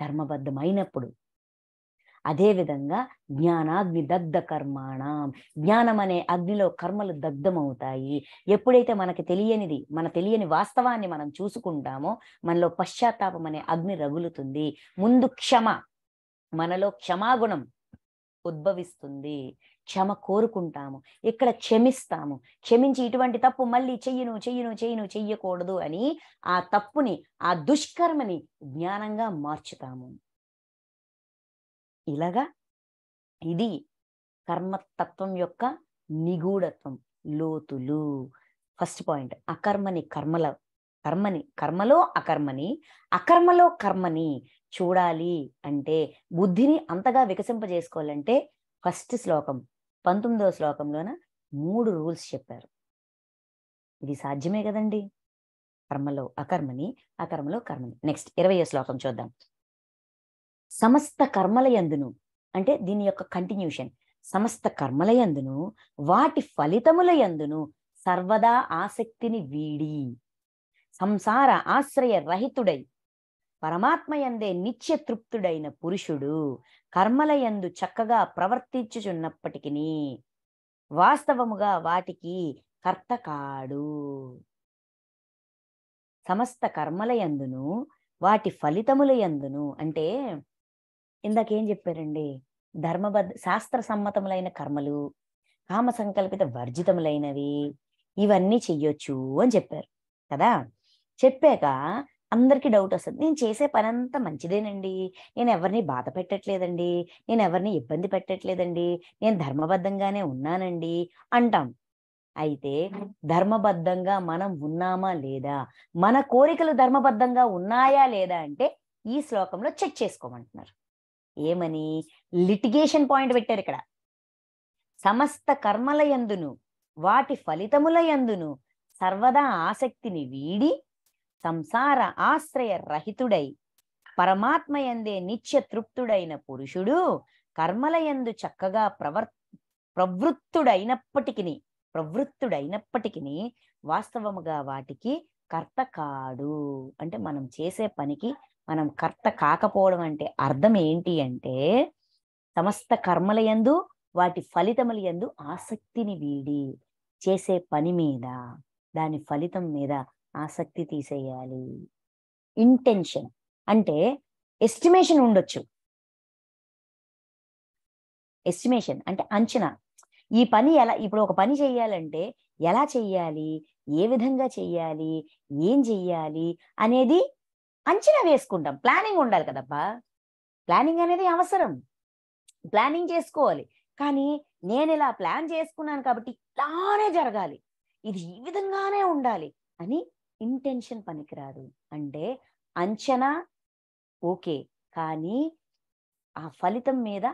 ధర్మబద్ధమైనప్పుడు. అదేవిధంగా జ్ఞానాగ్ని దగ్ధ కర్మాణం, జ్ఞానం అనే అగ్నిలో కర్మలు దగ్ధమవుతాయి. ఎప్పుడైతే మన తెలియని వాస్తవాన్ని మనం చూసుకుంటామో మనలో పశ్చాత్తాపం అనే అగ్ని రగులుతుంది. ముందు మనలో క్షమాగుణం ఉద్భవిస్తుంది. క్షమ కోరుకుంటాము, ఇక్కడ క్షమిస్తాము, క్షమించి ఇటువంటి తప్పు మళ్ళీ చెయ్యకూడదు అని ఆ తప్పుని, ఆ దుష్కర్మని జ్ఞానంగా మార్చుతాము. ఇలాగా ఇది కర్మతత్వం యొక్క నిగూఢత్వం, లోతులు. ఫస్ట్ పాయింట్, కర్మలో అకర్మలో కర్మని చూడాలి అంటే, బుద్ధిని అంతగా వికసింపజేసుకోవాలంటే ఫస్ట్ శ్లోకం 19వ శ్లోకంలోన 3 రూల్స్ చెప్పారు. ఇది సాధ్యమే కదండి. కర్మలో అకర్మని, అకర్మలో కర్మని. నెక్స్ట్ 20వ శ్లోకం చూద్దాం. సమస్త కర్మల యందును, అంటే దీని యొక్క కంటిన్యూషన్, సమస్త కర్మల యందును వాటి ఫలితముల యందును సర్వదా ఆసక్తిని వీడి సంసార ఆశ్రయ రహితుడై పరమాత్మయందే నిత్య తృప్తుడైన పురుషుడు కర్మల యందు చక్కగా ప్రవర్తించుచున్నప్పటికీ వాస్తవముగా వాటికి కర్త కాడు. సమస్త కర్మల యందును వాటి ఫలితముల యందును అంటే ఇందాకేం చెప్పారండి? శాస్త్ర సమ్మతములైన కర్మలు, కామ సంకల్పిత వర్జితములైనవి, ఇవన్నీ చెయ్యొచ్చు అని చెప్పారు కదా. చెప్పాక అందరికీ డౌట్ వస్తుంది, నేను చేసే పని అంతా మంచిదేనండి, నేను ఎవరిని బాధ పెట్టట్లేదండి, నేను ఎవరిని ఇబ్బంది పెట్టట్లేదండి, నేను ధర్మబద్ధంగానే ఉన్నానండి అంటాం. అయితే ధర్మబద్ధంగా మనం ఉన్నామా లేదా, మన కోరికలు ధర్మబద్ధంగా ఉన్నాయా లేదా అంటే ఈ శ్లోకంలో చెక్ చేసుకోమంటున్నారు. ఏమని? లిటిగేషన్ పాయింట్ పెట్టారు ఇక్కడ. సమస్త కర్మల యందును వాటి ఫలితముల యందును సర్వదా ఆసక్తిని వీడి సంసార ఆశ్రయ రహితుడై పరమాత్మయందే నిత్య తృప్తుడైన పురుషుడు కర్మల యందు చక్కగా ప్రవృత్తుడైనప్పటికీ వాస్తవముగా వాటికి కర్త కాడు. అంటే మనం చేసే పనికి మనం కర్త కాకపోవడం అంటే అర్థం ఏంటి అంటే, సమస్త కర్మల యందు వాటి ఫలితముల యందు ఆసక్తిని వీడి చేసే పని మీద, దాని ఫలితం మీద ఆసక్తి తీసేయాలి. ఇంటెన్షన్ అంటే ఎస్టిమేషన్ ఉండొచ్చు. ఎస్టిమేషన్ అంటే అంచనా. ఈ పని ఇప్పుడు ఒక పని చెయ్యాలంటే ఎలా చెయ్యాలి, ఏ విధంగా చెయ్యాలి, ఏం చెయ్యాలి అనేది అంచనా వేసుకుంటాం. ప్లానింగ్ ఉండాలి కదబ్బా. ప్లానింగ్ అనేది అవసరం, ప్లానింగ్ చేసుకోవాలి. కానీ నేను ఇలా ప్లాన్ చేసుకున్నాను కాబట్టి ఇలానే జరగాలి, ఇది ఈ విధంగానే ఉండాలి అని ఇంటెన్షన్ పనికిరాదు. అంటే అంచనా ఓకే, కానీ ఆ ఫలితం మీద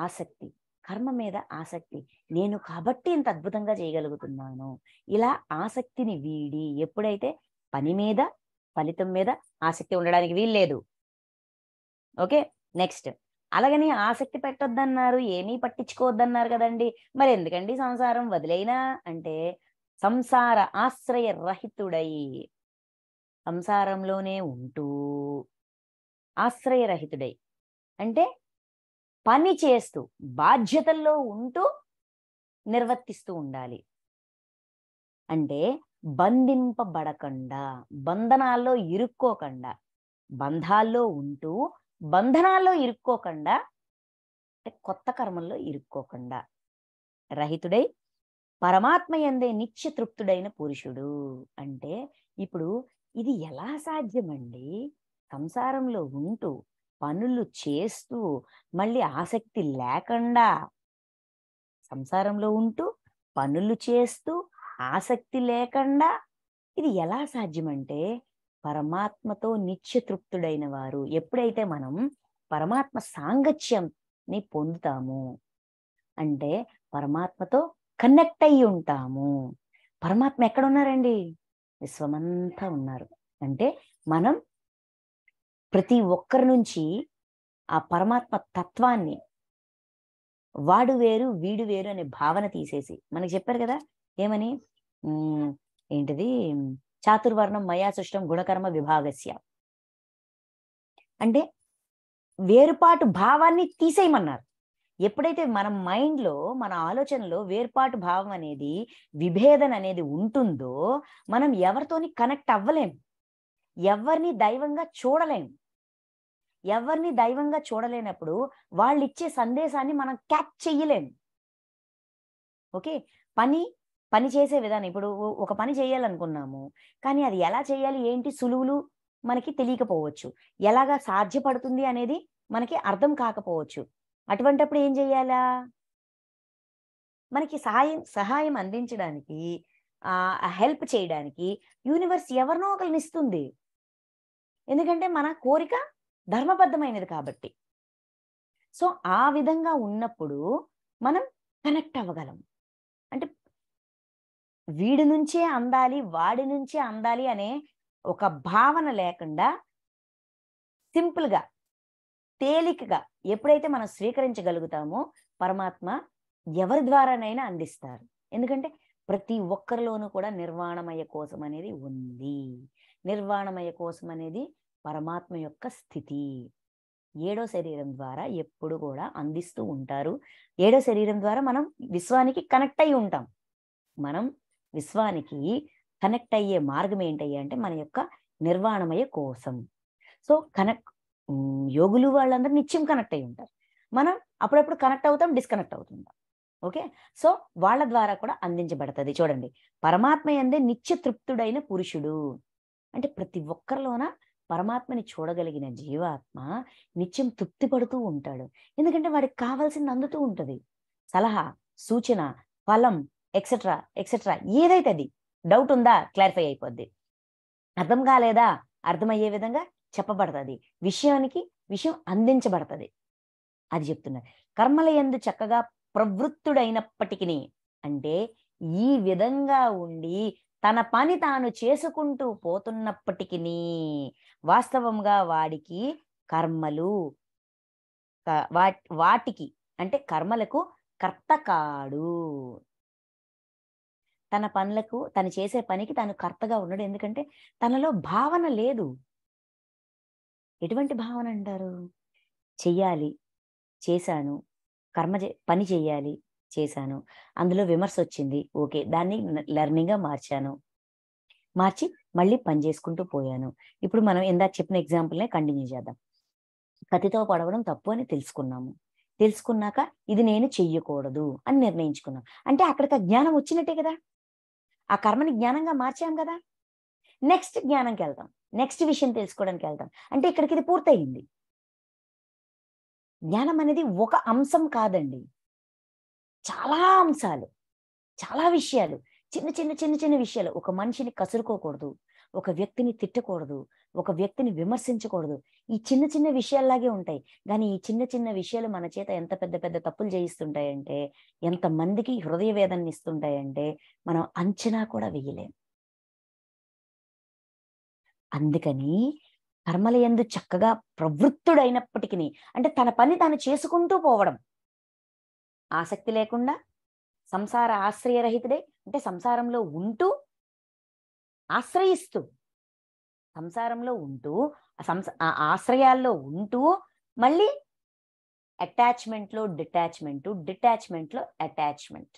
ఆసక్తి, కర్మ మీద ఆసక్తి, నేను కాబట్టి ఇంత అద్భుతంగా చేయగలుగుతున్నాను, ఇలా ఆసక్తిని వీడి ఎప్పుడైతే పని మీద ఫలితం మీద ఆసక్తి ఉండడానికి వీల్లేదు. Okay, next. అలాగని ఆసక్తి పెట్టొద్దన్నారు, ఏమీ పట్టించుకోవద్దన్నారు కదండి, మరి ఎందుకండి సంసారం వదిలేనా అంటే, సంసార ఆశ్రయ రహితుడై, సంసారంలోనే ఉంటూ ఆశ్రయరహితుడై అంటే పని చేస్తూ బాధ్యతల్లో ఉంటూ నిర్వర్తిస్తూ ఉండాలి. అంటే బంధింపబడకుండా, బంధనాల్లో ఇరుక్కోకుండా, బంధాల్లో ఉంటూ బంధనాల్లో ఇరుక్కోకుండా, అంటే కొత్త కర్మల్లో ఇరుక్కోకుండా రహితుడై పరమాత్మ యందే నిత్య తృప్తుడైన పురుషుడు. అంటే ఇప్పుడు ఇది ఎలా సాధ్యమండి? సంసారంలో ఉంటూ పనులు చేస్తూ మళ్ళీ ఆసక్తి లేకుండా, సంసారంలో ఉంటూ పనులు చేస్తూ ఆసక్తి లేకుండా ఇది ఎలా సాధ్యమంటే, పరమాత్మతో నిత్య తృప్తుడైన వారు. ఎప్పుడైతే మనం పరమాత్మ సాంగత్యంని పొందుతామో, అంటే పరమాత్మతో కనెక్ట్ అయ్యి ఉంటాము. పరమాత్మ ఎక్కడ ఉన్నారండి? విశ్వమంతా ఉన్నారు. అంటే మనం ప్రతి ఒక్కరి నుంచి ఆ పరమాత్మ తత్వాన్ని, వాడు వేరు వీడు వేరు అనే భావన తీసేసి, మనకి చెప్పారు కదా ఏమని, ఏంటిది, చాతుర్వర్ణం మయా సృష్టం గుణకర్మ విభాగస్య, అంటే వేరుపాటు భావాన్ని తీసేయమన్నారు. ఎప్పుడైతే మన మైండ్లో, మన ఆలోచనలో వేర్పాటు భావం అనేది, విభేదన అనేది ఉంటుందో, మనం ఎవరితోని కనెక్ట్ అవ్వలేం, ఎవరిని దైవంగా చూడలేం. ఎవరిని దైవంగా చూడలేనప్పుడు వాళ్ళు ఇచ్చే సందేశాన్ని మనం క్యాచ్ చెయ్యలేం. ఓకే, పని చేసే విధానం, ఇప్పుడు ఒక పని చేయాలనుకున్నాము, కానీ అది ఎలా చేయాలి, ఏంటి సులువులు మనకి తెలియకపోవచ్చు, ఎలాగా సాధ్యపడుతుంది అనేది మనకి అర్థం కాకపోవచ్చు. అటువంటప్పుడు ఏం చెయ్యాలా? మనకి సహాయం అందించడానికి, హెల్ప్ చేయడానికి యూనివర్స్ ఎవరినో ఒకరిని ఇస్తుంది. ఎందుకంటే మన కోరిక ధర్మబద్ధమైనది కాబట్టి. సో ఆ విధంగా ఉన్నప్పుడు మనం కనెక్ట్ అవ్వగలం. అంటే వీడి నుంచే అందాలి, వాడి నుంచే అందాలి అనే ఒక భావన లేకుండా, సింపుల్గా, తేలికగా ఎప్పుడైతే మనం స్వీకరించగలుగుతామో, పరమాత్మ ఎవరి ద్వారానైనా అందిస్తారు. ఎందుకంటే ప్రతి ఒక్కరిలోనూ కూడా నిర్వాణమయ కోశం అనేది ఉంది. నిర్వాణమయ కోశం అనేది పరమాత్మ యొక్క స్థితి. 7వ శరీరం ద్వారా ఎప్పుడు కూడా అందిస్తూ ఉంటారు. 7వ శరీరం ద్వారా మనం విశ్వానికి కనెక్ట్ అయి ఉంటాం. మనం విశ్వానికి కనెక్ట్ అయ్యే మార్గం ఏంటయ్యా అంటే మన యొక్క నిర్వాణమయ కోశం. సో యోగులు వాళ్ళందరూ నిత్యం కనెక్ట్ అయి ఉంటారు. మనం అప్పుడప్పుడు కనెక్ట్ అవుతాం, డిస్కనెక్ట్ అవుతుంటాం. ఓకే, సో వాళ్ళ ద్వారా కూడా అందించబడుతుంది. చూడండి, పరమాత్మ యందే నిత్య తృప్తుడైన పురుషుడు అంటే ప్రతి ఒక్కరిలోన పరమాత్మని చూడగలిగిన జీవాత్మ నిత్యం తృప్తి పడుతూ ఉంటాడు. ఎందుకంటే వాడికి కావాల్సింది అందుతూ ఉంటది. సలహా, సూచన, ఫలం, ఎక్సెట్రా ఎక్సెట్రా, ఏదైతే అది. డౌట్ ఉందా, క్లారిఫై అయిపోద్ది. అర్థం కాలేదా, అర్థమయ్యే విధంగా చెప్పబడుతుంది. విషయం అందించబడుతుంది. అది చెప్తున్నారు. కర్మల యందు చక్కగా ప్రవృత్తుడైనప్పటికీ, అంటే ఈ విధంగా ఉండి తన పని తాను చేసుకుంటూ పోతున్నప్పటికీ, వాస్తవంగా వాడికి కర్మలు, వాటికి అంటే కర్మలకు కర్త కాడు. తన పనులకు, తను చేసే పనికి తాను కర్తగా ఉన్నాడు. ఎందుకంటే తనలో భావన లేదు. ఎటువంటి భావన అంటారు? చెయ్యాలి, చేశాను, పని చెయ్యాలి, చేశాను, అందులో విమర్శ వచ్చింది, ఓకే, దాన్ని లెర్నింగ్గా మార్చి మళ్ళీ పని చేసుకుంటూ పోయాను. ఇప్పుడు మనం ఇందాక చెప్పిన ఎగ్జాంపుల్నే కంటిన్యూ చేద్దాం. కత్తితో పొడవడం తప్పు అని తెలుసుకున్నాక ఇది నేను చెయ్యకూడదు అని నిర్ణయించుకున్నాం. అంటే అక్కడికి ఆ జ్ఞానం వచ్చినట్టే కదా, ఆ కర్మని జ్ఞానంగా మార్చాం కదా. నెక్స్ట్ జ్ఞానంకి వెళ్తాం, నెక్స్ట్ విషయం తెలుసుకోవడానికి వెళ్తాం. అంటే ఇక్కడికి ఇది పూర్తయింది. జ్ఞానం అనేది ఒక అంశం కాదండి, చాలా అంశాలు, చాలా విషయాలు, చిన్న విషయాలు. ఒక మనిషిని కసురుకోకూడదు, ఒక వ్యక్తిని తిట్టకూడదు, ఒక వ్యక్తిని విమర్శించకూడదు. ఈ చిన్న విషయాల్లాగే ఉంటాయి. కానీ ఈ చిన్న విషయాలు మన చేత ఎంత పెద్ద తప్పులు చేయిస్తుంటాయంటే, ఎంతమందికి హృదయ వేదనని ఇస్తుంటాయంటే మనం అంచనా కూడా వేయలేం. అందుకని కర్మల యందు చక్కగా ప్రవృత్తుడైనప్పటికీ, అంటే తన పని తాను చేసుకుంటూ పోవడం, ఆసక్తి లేకుండా సంసార ఆశ్రయరహితుడే, అంటే సంసారంలో ఉంటూ ఆశ్రయిస్తూ, సంసారంలో ఉంటూ ఆ ఆశ్రయాల్లో ఉంటూ మళ్ళీ అటాచ్మెంట్ లో అటాచ్మెంట్.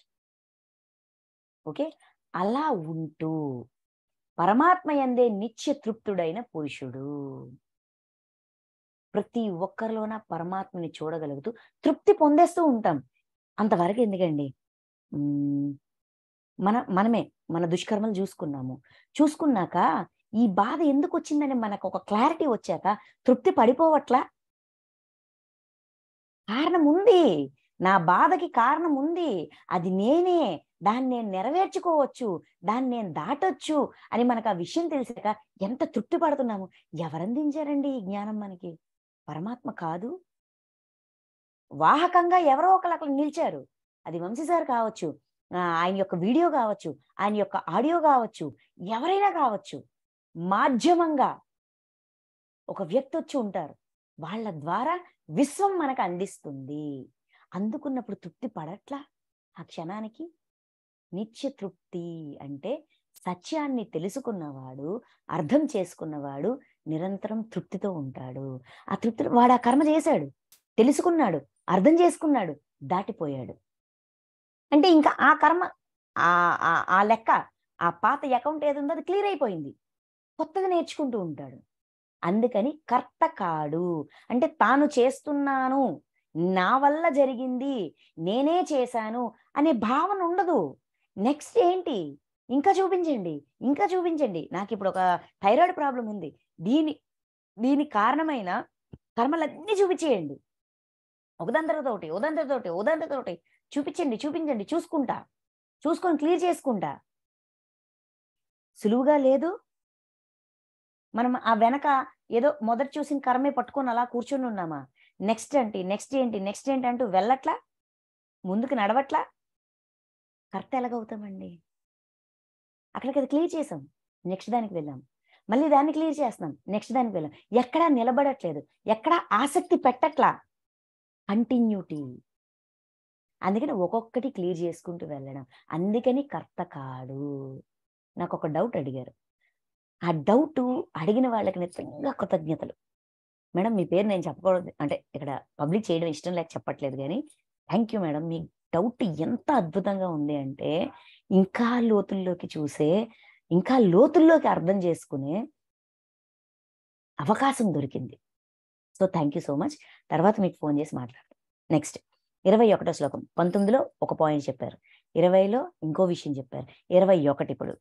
ఓకే, అలా ఉంటూ పరమాత్మ యందే నిత్య తృప్తుడైన పురుషుడు. ప్రతి ఒక్కరిలోన పరమాత్మని చూడగలుగుతూ తృప్తి పొందేస్తూ ఉంటాం. అంతవరకు ఎందుకండి, మనమే మన దుష్కర్మలు చూసుకున్నాక ఈ బాధ ఎందుకు వచ్చిందని మనకు ఒక క్లారిటీ వచ్చాక తృప్తి పడిపోవట్లా? కారణం ఉంది, నా బాధకి కారణం ఉంది, అది నేనే, దాన్ని నేను నెరవేర్చుకోవచ్చు, దాన్ని నేను దాటొచ్చు అని మనకు ఆ విషయం తెలిసాక ఎంత తృప్తి పడుతున్నాము. ఎవరందించారండి ఈ జ్ఞానం మనకి? పరమాత్మ కాదు, వాహకంగా ఎవరో ఒకరు అక్కడ నిలిచారు. అది వంశీ సార్ కావచ్చు, ఆయన యొక్క వీడియో కావచ్చు, ఆయన యొక్క ఆడియో కావచ్చు, ఎవరైనా కావచ్చు, మాధ్యమంగా ఒక వ్యక్తి వచ్చి ఉంటారు. వాళ్ళ ద్వారా విశ్వం మనకు అందిస్తుంది. అందుకున్నప్పుడు తృప్తి పడట్లా ఆ క్షణానికి? నిత్య తృప్తి అంటే సత్యాన్ని తెలుసుకున్నవాడు, అర్థం చేసుకున్నవాడు నిరంతరం తృప్తితో ఉంటాడు. ఆ తృప్తి వాడు ఆ కర్మ చేశాడు, తెలుసుకున్నాడు, అర్థం చేసుకున్నాడు, దాటిపోయాడు. అంటే ఇంకా ఆ కర్మ, ఆ లెక్క, ఆ పాత అకౌంట్ ఏది ఉందో అది క్లియర్ అయిపోయింది, కొత్తగా నేర్చుకుంటూ ఉంటాడు. అందుకని కర్త కాడు, అంటే తాను చేస్తున్నాను, నా వల్ల జరిగింది, నేనే చేశాను అనే భావన ఉండదు. నెక్స్ట్ ఏంటి, ఇంకా చూపించండి, నాకు ఇప్పుడు ఒక థైరాయిడ్ ప్రాబ్లం ఉంది, దీని కారణమైన కర్మలన్నీ చూపించేయండి, ఉదంతతోటి చూపించండి, చూసుకొని క్లియర్ చేసుకుంటా. సులువుగా లేదు. మనం ఆ వెనక ఏదో మొదట చూసిన కర్మే పట్టుకొని అలా కూర్చొని ఉన్నామా? నెక్స్ట్ ఏంటి అంటూ వెళ్ళట్లా, ముందుకు నడవట్లా. కర్త ఎలాగవుతామండి? అక్కడికి అది క్లియర్ చేసాం, నెక్స్ట్ దానికి వెళ్ళాం, మళ్ళీ దాన్ని క్లియర్ చేస్తున్నాం, నెక్స్ట్ దానికి వెళ్ళాం. ఎక్కడా నిలబడట్లేదు, ఎక్కడా ఆసక్తి పెట్టట్లా, కంటిన్యూటీ. అందుకని ఒక్కొక్కటి క్లియర్ చేసుకుంటూ వెళ్ళడం. అందుకని కర్త కాడు. నాకు ఒక డౌట్ అడిగారు, ఆ డౌట్ అడిగిన వాళ్ళకి నిజంగా కృతజ్ఞతలు. మేడం మీ పేరు నేను చెప్పకూడదు, అంటే ఇక్కడ పబ్లిక్ చేయడం ఇష్టం లేక చెప్పట్లేదు, కానీ thank you madam, me doubt ఎంత అద్భుతంగా ఉంది అంటే ఇంకా లోతుల్లోకి చూసే, ఇంకా లోతుల్లోకి అర్థం చేసుకునే అవకాశం దొరికింది. So thank you so much. తర్వాత మీకు ఫోన్ చేసి మాట్లాడతాను. నెక్స్ట్ 21వ శ్లోకం. 19లో ఒక పాయింట్ చెప్పారు, 20లో ఇంకో విషయం చెప్పారు, 21 ఇప్పుడు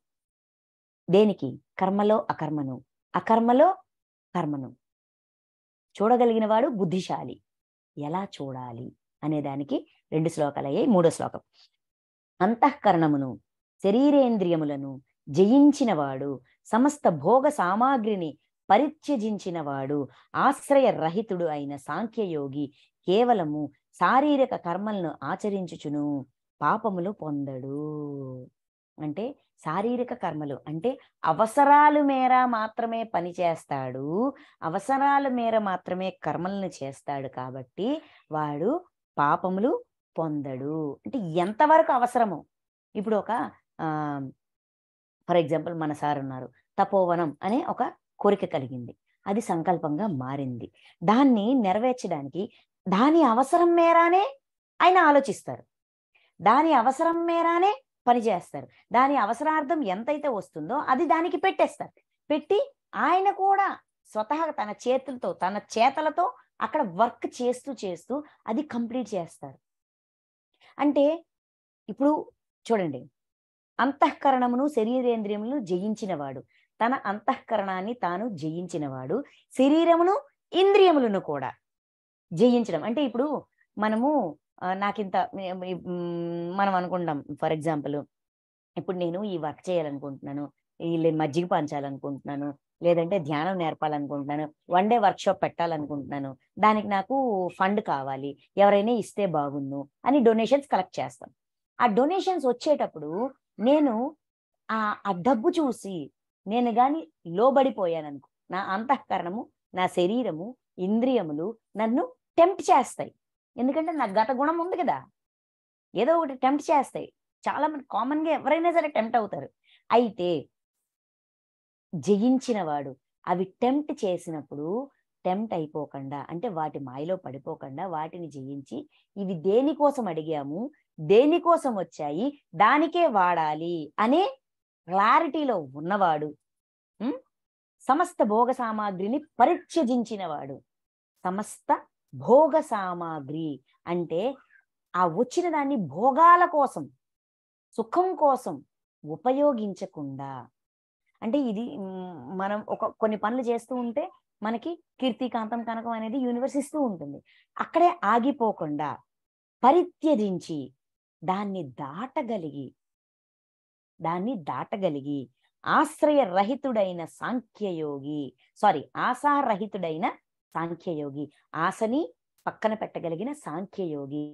దేనికి? కర్మలో అకర్మను, అకర్మలో కర్మను చూడగలిగిన వాడు బుద్ధిశాలి. ఎలా చూడాలి అనే దానికి 2 శ్లోకాలు అయ్యాయి. 3వ శ్లోకం. అంతఃకరణమును శరీరేంద్రియములను జయించినవాడు, సమస్త భోగ సామాగ్రిని పరిత్యజించినవాడు, ఆశ్రయ రహితుడు అయిన సాంఖ్యయోగి కేవలము శారీరక కర్మలను ఆచరించుచును పాపములు పొందడు. అంటే శారీరక కర్మలు అంటే అవసరాల మేర మాత్రమే పని చేస్తాడు, అవసరాల మేర మాత్రమే కర్మలను చేస్తాడు, కాబట్టి వాడు పాపములు పొందడు. అంటే ఎంతవరకు అవసరమో, ఇప్పుడు ఒక ఫర్ ఎగ్జాంపుల్ మన సార్ ఉన్నారు, తపోవనం అనే ఒక కోరిక కలిగింది, అది సంకల్పంగా మారింది, దాన్ని నెరవేర్చడానికి దాని అవసరం మేరానే ఆయన ఆలోచిస్తారు, దాని అవసరం మేరానే పని చేస్తారు, దాని అవసరార్థం ఎంతైతే వస్తుందో అది దానికి పెట్టేస్తారు, పెట్టి ఆయన కూడా స్వతహాగా తన చేతులతో తన చేతలతో అక్కడ వర్క్ చేస్తూ అది కంప్లీట్ చేస్తారు. అంటే ఇప్పుడు చూడండి, అంతఃకరణమును శరీరేంద్రియములను జయించినవాడు, తన అంతఃకరణాన్ని తాను జయించినవాడు, శరీరమును ఇంద్రియములను కూడా జయించడం. అంటే ఇప్పుడు మనము నాకింత మనం అనుకుంటాం, ఫర్ ఎగ్జాంపుల్ ఇప్పుడు నేను ఈ వర్క్ చేయాలనుకుంటున్నాను, ఈ మజ్జిగ పంచాలనుకుంటున్నాను, లేదంటే ధ్యానం నేర్పాలనుకుంటున్నాను, 1 డే వర్క్షాప్ పెట్టాలనుకుంటున్నాను, దానికి నాకు ఫండ్ కావాలి, ఎవరైనా ఇస్తే బాగుండు అని డొనేషన్స్ కలెక్ట్ చేస్తాం. ఆ డొనేషన్స్ వచ్చేటప్పుడు నేను ఆ డబ్బు చూసి నేను గాని లోబడిపోయాననుకో, నా అంతఃకరణము, నా శరీరము, ఇంద్రియములు నన్ను టెంప్ట్ చేస్తాయి. ఎందుకంటే నాకు గత గుణం ఉంది కదా, ఏదో ఒకటి టెంప్ట్ చేస్తాయి. చాలా మంది కామన్గా ఎవరైనా సరే టెంప్ట్ అవుతారు. అయితే జయించిన వాడు అవి టెంప్ట్ చేసినప్పుడు టెంప్ట్ అయిపోకుండా, అంటే వాటి మాయలో పడిపోకుండా వాటిని జయించి, ఇవి దేనికోసం అడిగాము, దేనికోసం వచ్చాయి, దానికే వాడాలి అనే క్లారిటీలో ఉన్నవాడు, సమస్త భోగ సామాగ్రిని పరిత్యజించినవాడు. సమస్త భోగ సామాగ్రి అంటే ఆ వచ్చిన దాన్ని భోగాల కోసం, సుఖం కోసం ఉపయోగించకుండా, అంటే ఇది మనం కొన్ని పనులు చేస్తూ ఉంటే మనకి కీర్తి, కాంతం, కనకం అనేది యూనివర్స్ ఇస్తూ ఉంటుంది. అక్కడే ఆగిపోకుండా పరిత్యజించి దాన్ని దాటగలిగి ఆశ్రయరహితుడైన ఆశారహితుడైన సాంఖ్యయోగి, ఆశని పక్కన పెట్టగలిగిన సాంఖ్యయోగి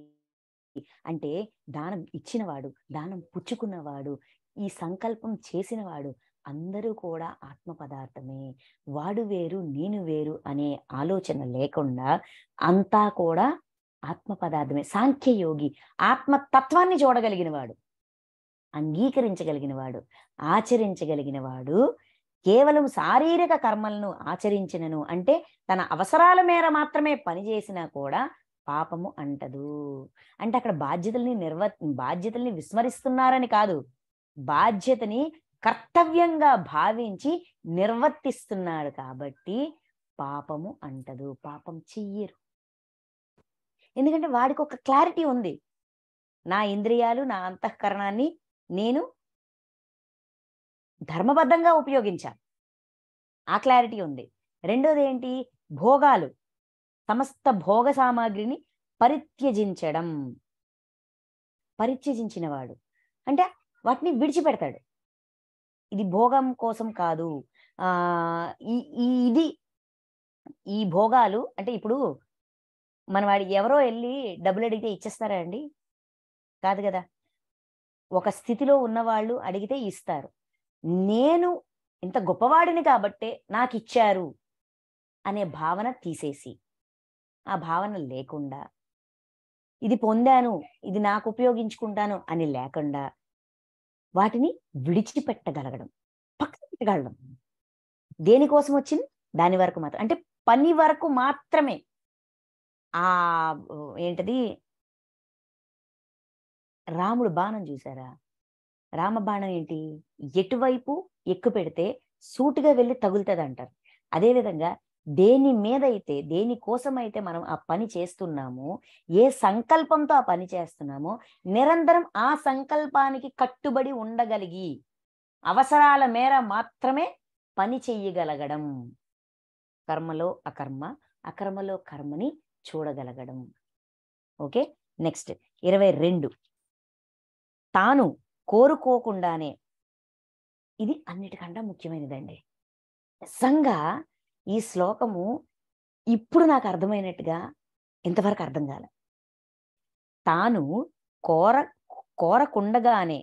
అంటే దానం ఇచ్చినవాడు, దానం పుచ్చుకున్నవాడు, ఈ సంకల్పం చేసినవాడు, అందరూ కూడా ఆత్మ పదార్థమే, వాడు వేరు నేను వేరు అనే ఆలోచన లేకుండా అంతా కూడా ఆత్మ పదార్థమే. సాంఖ్యయోగి ఆత్మతత్వాన్ని చూడగలిగిన వాడు, అంగీకరించగలిగిన వాడు, ఆచరించగలిగిన వాడు, కేవలం శారీరక కర్మలను ఆచరించినను అంటే తన అవసరాల మేర మాత్రమే పనిచేసినా కూడా పాపము అంటదు. అంటే అక్కడ బాధ్యతల్ని విస్మరిస్తున్నారని కాదు, బాధ్యతని కర్తవ్యంగా భావించి నిర్వర్తిస్తున్నాడు కాబట్టి పాపము అంటదు, పాపం చెయ్యరు. ఎందుకంటే వాడికి ఒక క్లారిటీ ఉంది, నా ఇంద్రియాలు, నా అంతఃకరణాన్ని నేను ధర్మబద్ధంగా ఉపయోగించాలి, ఆ క్లారిటీ ఉంది. రెండోది ఏంటి, భోగాలు, సమస్త భోగ సామాగ్రిని పరిత్యజించినవాడు అంటే వాటిని విడిచిపెడతాడు. ఇది భోగం కోసం కాదు, ఈ భోగాలు అంటే ఇప్పుడు మన వాడి ఎవరో వెళ్ళి డబ్బులు అడిగితే ఇచ్చేస్తారా అండి? కాదు కదా. ఒక స్థితిలో ఉన్నవాళ్ళు అడిగితే ఇస్తారు. నేను ఇంత గొప్పవాడిని కాబట్టే నాకు ఇచ్చారు అనే భావన తీసేసి, ఆ భావన లేకుండా, ఇది పొందాను, ఇది నాకు ఉపయోగించుకుంటాను అని లేకుండా వాటిని విడిచిపెట్టగలగడం, పక్కన పెట్టగలగడం. దేనికోసం వచ్చింది దాని వరకు మాత్రం, అంటే పని వరకు మాత్రమే. ఏంటది, రాముడు బాణం చూసారా? రామ బాణం ఏంటి, ఎటువైపు ఎక్కువ పెడితే సూటిగా వెళ్ళి తగులుతుంది అంటారు. అదేవిధంగా దేని మీద అయితే, దేనికోసమైతే మనం ఆ పని చేస్తున్నామో, ఏ సంకల్పంతో ఆ పని చేస్తున్నామో నిరంతరం ఆ సంకల్పానికి కట్టుబడి ఉండగలిగి అవసరాల మేర మాత్రమే పని చెయ్యగలగడం, కర్మలో అకర్మ, అకర్మలో కర్మని చూడగలగడం. ఓకే, నెక్స్ట్ 22, తాను కోరుకోకుండానే. ఇది అన్నిటికంటే ముఖ్యమైనదండి. నిజంగా ఈ శ్లోకము ఇప్పుడు నాకు అర్థమైనట్టుగా ఇంతవరకు అర్థం కాల. తాను కోరకుండగానే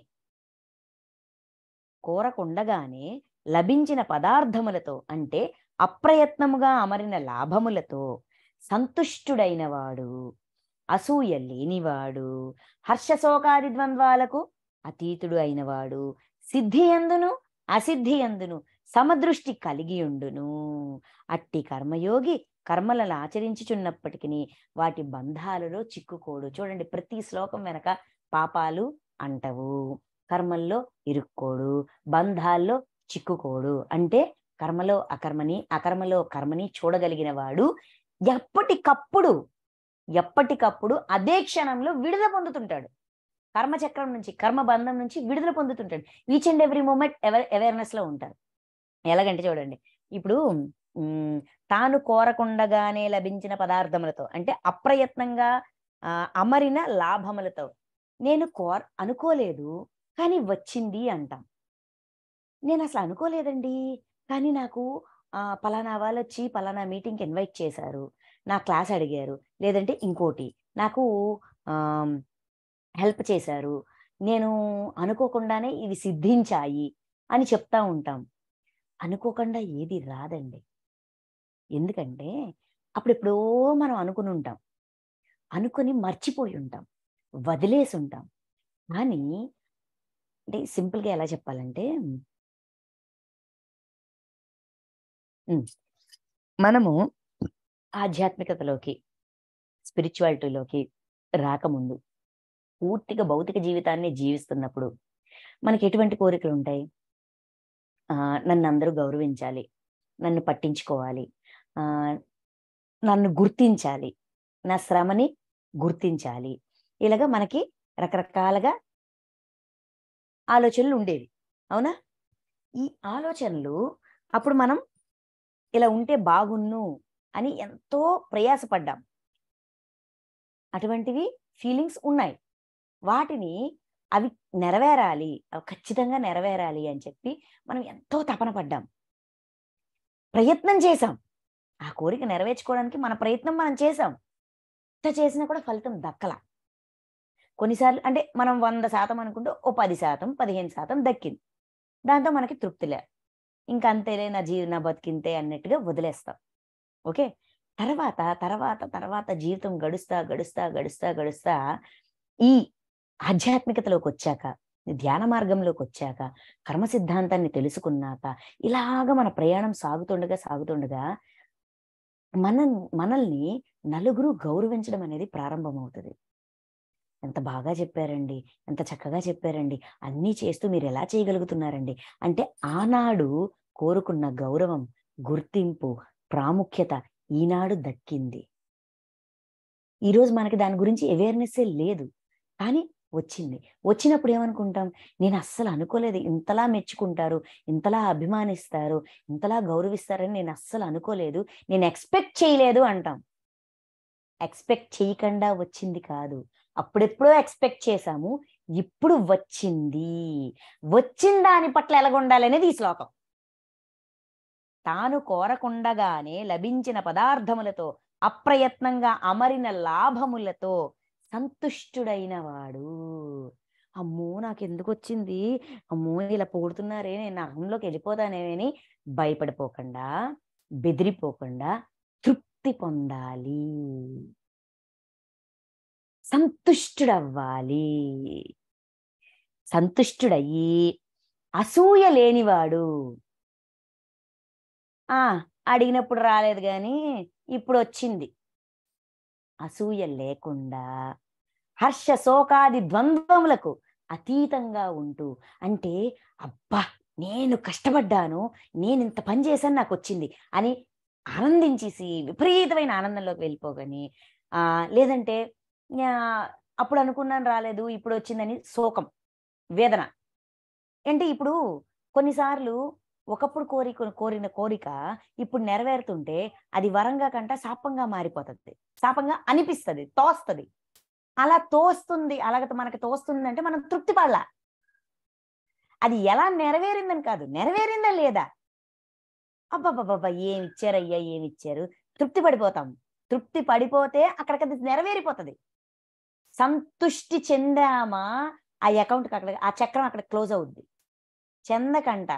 లభించిన పదార్థములతో, అంటే అప్రయత్నముగా అమరిన లాభములతో సంతుష్టుడైన వాడు, అసూయ లేనివాడు, హర్షశోకాది ద్వంద్వాలకు అతీతుడు అయినవాడు, సిద్ధి యందును అసిద్ధి యందును సమదృష్టి కలిగి ఉండును. అట్టి కర్మయోగి కర్మలను ఆచరించుచున్నప్పటికీ వాటి బంధాలలో చిక్కుకోడు. చూడండి, ప్రతి శ్లోకం వెనక పాపాలు అంటవు, కర్మల్లో ఇరుక్కోడు, బంధాల్లో చిక్కుకోడు. అంటే కర్మలో అకర్మని, అకర్మలో కర్మని చూడగలిగిన వాడు ఎప్పటికప్పుడు అదే క్షణంలో విడుదల పొందుతుంటాడు. కర్మచక్రం నుంచి, కర్మబంధం నుంచి విడుదల పొందుతుంటాడు. Each and every moment awareness లో ఉంటారు. ఎలాగంటే చూడండి, ఇప్పుడు తాను కోరకుండగానే లభించిన పదార్థములతో, అంటే అప్రయత్నంగా అమరిన లాభములతో. నేను అనుకోలేదు కానీ వచ్చింది అంటాం. నేను అసలు అనుకోలేదండి, కానీ నాకు పలానా వాళ్ళు వచ్చి పలానా మీటింగ్కి ఇన్వైట్ చేశారు, నా క్లాస్ అడిగారు, లేదంటే ఇంకోటి నాకు హెల్ప్ చేశారు, నేను అనుకోకుండానే ఇవి సిద్ధించాయి అని చెప్తా ఉంటాం. అనుకోకుండా ఏది రాదండి. ఎందుకంటే అప్పుడెప్పుడో మనం అనుకుని ఉంటాం. అనుకుని మర్చిపోయి ఉంటాం. వదిలేసి ఉంటాం. కానీ అంటే సింపుల్‌గా ఎలా చెప్పాలంటే హ్మ్. మనము ఆధ్యాత్మికతలోకి, స్పిరిచువాలిటీలోకి రాకముందు పూర్తిగా భౌతిక జీవితాన్ని జీవిస్తున్నప్పుడు మనకి ఎటువంటి కోరికలుంటాయి? నన్నందరూ గౌరవించాలి. నన్ను పట్టించుకోవాలి. ఆహ్, నన్ను గుర్తించాలి. నా శ్రమని గుర్తించాలి. ఇలాగ మనకి రకరకాలుగా ఆలోచనలుండేవి. అవునా? ఈ ఆలోచనలు అప్పుడు మనం ఇలా ఉంటే బాగున్ను అని ఎంతో ప్రయాసపడ్డాం. అటువంటివి ఫీలింగ్స్ ఉన్నాయి. వాటిని అవి నెరవేరాలి. అవి ఖచ్చితంగా నెరవేరాలి అని చెప్పి మనం ఎంతో తపన పడ్డాం. ప్రయత్నం చేశాం. ఆ కోరిక నెరవేర్చుకోవడానికి మన ప్రయత్నం మనం చేశాం. ఎంత చేసినా కూడా ఫలితం దక్కల. కొన్నిసార్లు అంటే మనం 100% అనుకుంటే ఓ 10%, 15% దక్కింది. దాంతో మనకి తృప్తిలే. ఇంక అంతేలే నా బతికింతే అన్నట్టుగా వదిలేస్తాం. ఓకే. తర్వాత జీవితం గడుస్తా ఈ ఆధ్యాత్మికతలోకొచ్చాక, ధ్యాన మార్గంలోకొచ్చాక, కర్మ సిద్ధాంతాన్ని తెలుసుకున్నాక, ఇలాగ మన ప్రయాణం సాగుతుండగా మనల్ని నలుగురు గౌరవించడం అనేది ప్రారంభమవుతది. ఎంత బాగా చెప్పారండి. ఎంత చక్కగా చెప్పారండి. అన్నీ చేస్తూ మీరెలా చేయగలుగుతున్నారండి? అంటే ఆనాడు కోరుకున్న గౌరవం, గుర్తింపు, ప్రాముఖ్యత ఈనాడు దక్కింది. ఈరోజు మనకి దాని గురించి అవేర్‌నెస్సే లేదు. కానీ వచ్చింది. వచ్చినప్పుడు ఏమనుకుంటాం? నేనస్సలు అనుకోలేదు ఇంతలా మెచ్చుకుంటారు, ఇంతలా అభిమానిస్తారు, ఇంతలా గౌరవిస్తారని నేనస్సలు అనుకోలేదు. నేను ఎక్స్‌పెక్ట్ చేయలేదు అంటాం. ఎక్స్‌పెక్ట్ చేయకుండా వచ్చింది కాదు. అప్పుడెప్పుడో ఎక్స్‌పెక్ట్ చేశాము. ఇప్పుడు వచ్చింది. వచ్చిన దాని పట్ల ఎలాగుండాలనేది ఈ శ్లోకం. తాను కోరకుండగానే లభించిన పదార్థములతో అప్రయత్నంగా అమరిన లాభములతో సంతుష్టుడైన వాడు. అమ్మో! నాకెందుకొచ్చింది? అమ్మో! ఇలా పొగుడుతున్నారే నేను నరకంలోకి వెళ్ళిపోతానేమని భయపడిపోకుండా, బెదిరిపోకుండా తృప్తి పొందాలి. సంతుష్టుడవ్వాలి. సంతుష్టుడయ్యి అసూయ లేనివాడు. ఆ! అడిగినప్పుడు రాలేదు గానీ, ఇప్పుడొచ్చింది. అసూయ లేకుండా, హర్ష శోకాది ద్వంద్వములకు అతీతంగా ఉంటూ, అంటే అబ్బా! నేను కష్టపడ్డాను. నేనింత పని చేశాను నాకొచ్చింది అని ఆనందించేసి విపరీతమైన ఆనందంలోకి వెళ్ళిపోగాని, లేదంటే ఆహ్, అప్పుడనుకున్నాను రాలేదు, ఇప్పుడొచ్చిందని శోకం, వేదన. అంటే ఇప్పుడు కొన్నిసార్లు ఒకప్పుడు కోరిన కోరిక ఇప్పుడు నెరవేరుతుంటే అది వరంగా కంట శాపంగా మారిపోతది. శాపంగా అనిపిస్తది. తోస్తది. అలా తోస్తుంది. అలాగ మనకి తోస్తుందంటే మనం తృప్తి పడల. అది ఎలా నెరవేరిందని కాదు. నెరవేరిందా లేదా? అబ్బబ్బబ్బబ్బా! ఏమిచ్చారయ్యా! ఏమిచ్చారు? తృప్తి పడిపోతాం. తృప్తి పడిపోతే అక్కడికది నెరవేరిపోతది. సంతుష్టి చెందామా ఆ అకౌంట్‌కి అక్కడ ఆ చక్రం అక్కడ క్లోజ్ అవుద్ది. చెందకంట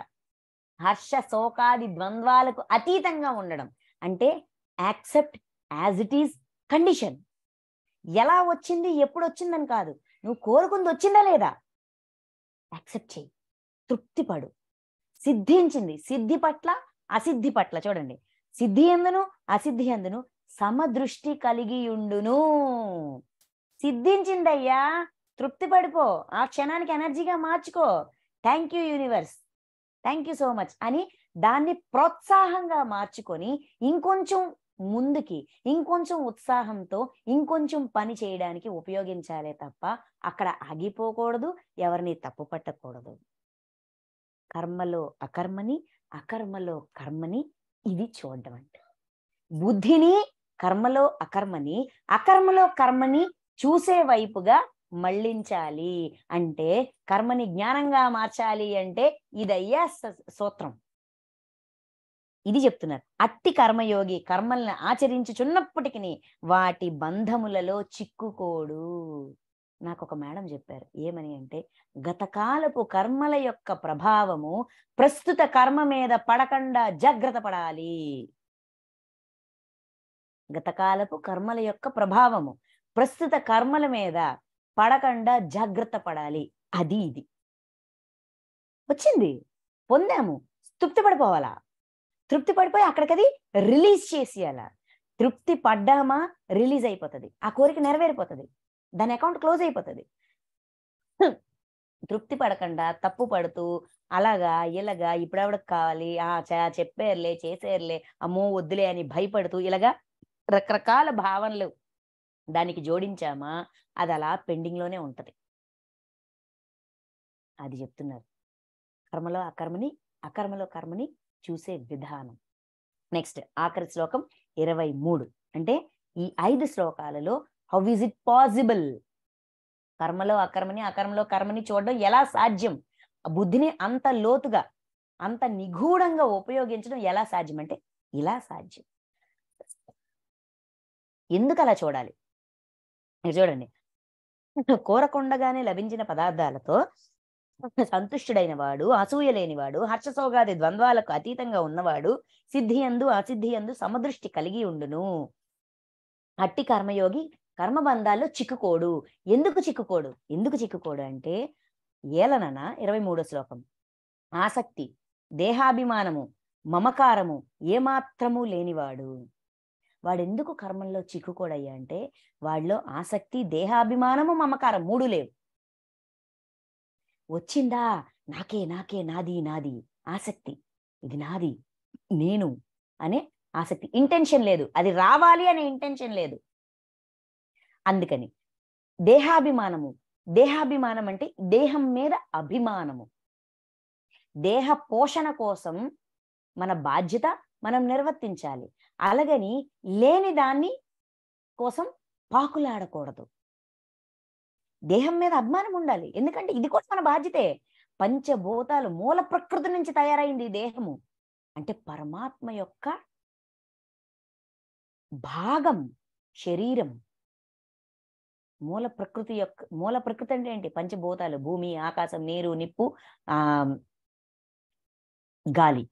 హర్ష, శోకాది ద్వంద్వాలకు అతీతంగా ఉండడం. అంటే accept as it is condition. ఎలా వచ్చింది? ఎప్పుడొచ్చిందని కాదు. నువ్వు కోరుకుందొచ్చిందా లేదా? యాక్సెప్ట్ చెయ్యి. తృప్తి పడు. సిద్ధించింది. సిద్ధి పట్ల, అసిద్ధి పట్ల చూడండి. సిద్ధి యందును, అసిద్ధి యందును సమదృష్టి కలిగియుండును. సిద్ధించిందయ్యా! తృప్తి పడిపో. ఆ క్షణానికి ఎనర్జీగా మార్చుకో. Thank you universe. Thank you so much అని దాన్ని ప్రోత్సాహంగా మార్చుకొని ఇంకొంచెం ముందుకి, ఇంకొంచెం ఉత్సాహంతో, ఇంకొంచెం పని చేయడానికి ఉపయోగించాలే తప్ప అక్కడ ఆగిపోకూడదు. ఎవరిని తప్పు పట్టకూడదు. కర్మలో అకర్మని, అకర్మలో కర్మని ఇది చూడడం అంటే. బుద్ధిని కర్మలో అకర్మని, అకర్మలో కర్మని చూసే వైపుగా మళ్ళించాలి. అంటే కర్మని జ్ఞానంగా మార్చాలి అంటే ఇదయ్యా సూత్రం. ఇది చెప్తున్నారు. అట్టి కర్మయోగి కర్మల్ని ఆచరించుచున్నప్పటికిని వాటి బంధములలో చిక్కుకోడు. నాకు ఒక మేడం చెప్పారు. ఏమని అంటే, గతకాలపు కర్మల యొక్క ప్రభావము ప్రస్తుత కర్మ మీద పడకుండా జాగ్రత్త పడాలి. గతకాలపు కర్మల యొక్క ప్రభావము ప్రస్తుత కర్మల మీద పడకుండా జాగ్రత్త పడాలి. అది ఇది వచ్చింది, పొందాము, తృప్తి పడిపోవాలా. తృప్తి పడిపోయి అక్కడికది రిలీజ్ చేసేయాల. తృప్తి పడ్డామా రిలీజ్ అయిపోతుంది, ఆ కోరిక నెరవేరిపోతుంది, దాని అకౌంట్ క్లోజ్ అయిపోతుంది. తృప్తి పడకుండా తప్పు పడుతూ అలాగా ఇలాగా ఇప్పుడెవడికి కావాలి, చెప్పేర్లే చేసేర్లే, అమ్మో వద్దులే అని భయపడుతూ ఇలాగా రకరకాల భావనలు దానికి జోడించామా అది అలా పెండింగ్ లోనే ఉంటది. అది చెప్తున్నారు, కర్మలో అకర్మని, అకర్మలో కర్మని చూసే విధానం. నెక్స్ట్ ఆఖరి శ్లోకం 23. అంటే ఈ 5 శ్లోకాలలో హౌ ఈజ్ ఇట్ పాసిబుల్, కర్మలో అకర్మని, అకర్మలో కర్మని చూడడం ఎలా సాధ్యం, బుద్ధిని అంత లోతుగా అంత నిగూఢంగా ఉపయోగించడం ఎలా సాధ్యం అంటే ఇలా సాధ్యం. ఎందుకు అలా చూడాలి? చూడండి, కోరకుండగానే లభించిన పదార్థాలతో సంతుష్టుడైన వాడు, అసూయ లేనివాడు, హర్షసౌగాది ద్వంద్వాలకు అతీతంగా ఉన్నవాడు, సిద్ధియందు అసిద్ధియందు సమదృష్టి కలిగి ఉండును. అట్టి కర్మయోగి కర్మబంధాల్లో చిక్కుకోడు. ఎందుకు చిక్కుకోడు అంటే ఏలనన 23వ శ్లోకం, ఆసక్తి, దేహాభిమానము, మమకారము ఏమాత్రము లేనివాడు. వాడెందుకు కర్మంలో చిక్కుకోడయ్యా అంటే వాడిలో ఆసక్తి, దేహాభిమానము, మమకారం 3 లేవు. వచ్చిందా నాకే నాది ఆసక్తి, ఇది నాది నేను అనే ఆసక్తి, ఇంటెన్షన్ లేదు, అది రావాలి అనే ఇంటెన్షన్ లేదు. అందుకని దేహాభిమానం అంటే దేహం మీద అభిమానము. దేహ పోషణ కోసం మన బాధ్యత మనం నిర్వర్తించాలి. అలాగని లేని దాన్ని కోసం పాకులాడకూడదు. దేహం మీద అభిమానం ఉండాలి, ఎందుకంటే ఇది కూడా మన బాధ్యతే. పంచభూతాలు మూల ప్రకృతి నుంచి తయారైంది ఈ దేహము, అంటే పరమాత్మ యొక్క భాగం శరీరం. మూల ప్రకృతి అంటే ఏంటి? పంచభూతాలు, భూమి, ఆకాశం, నీరు, నిప్పు, గాలి,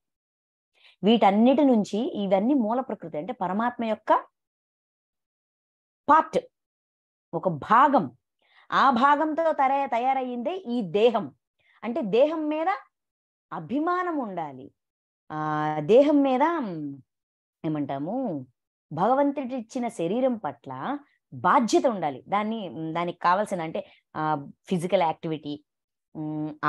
వీటన్నిటి నుంచి ఇవన్నీ మూల ప్రకృతి, అంటే పరమాత్మ యొక్క పార్ట్, ఒక భాగం. ఆ భాగంతో తయారయ్యిందే ఈ దేహం. అంటే దేహం మీద అభిమానం ఉండాలి. దేహం మీద ఏమంటాము, భగవంతుడి ఇచ్చిన శరీరం పట్ల బాధ్యత ఉండాలి. దానికి కావాల్సిన అంటే ఫిజికల్ యాక్టివిటీ,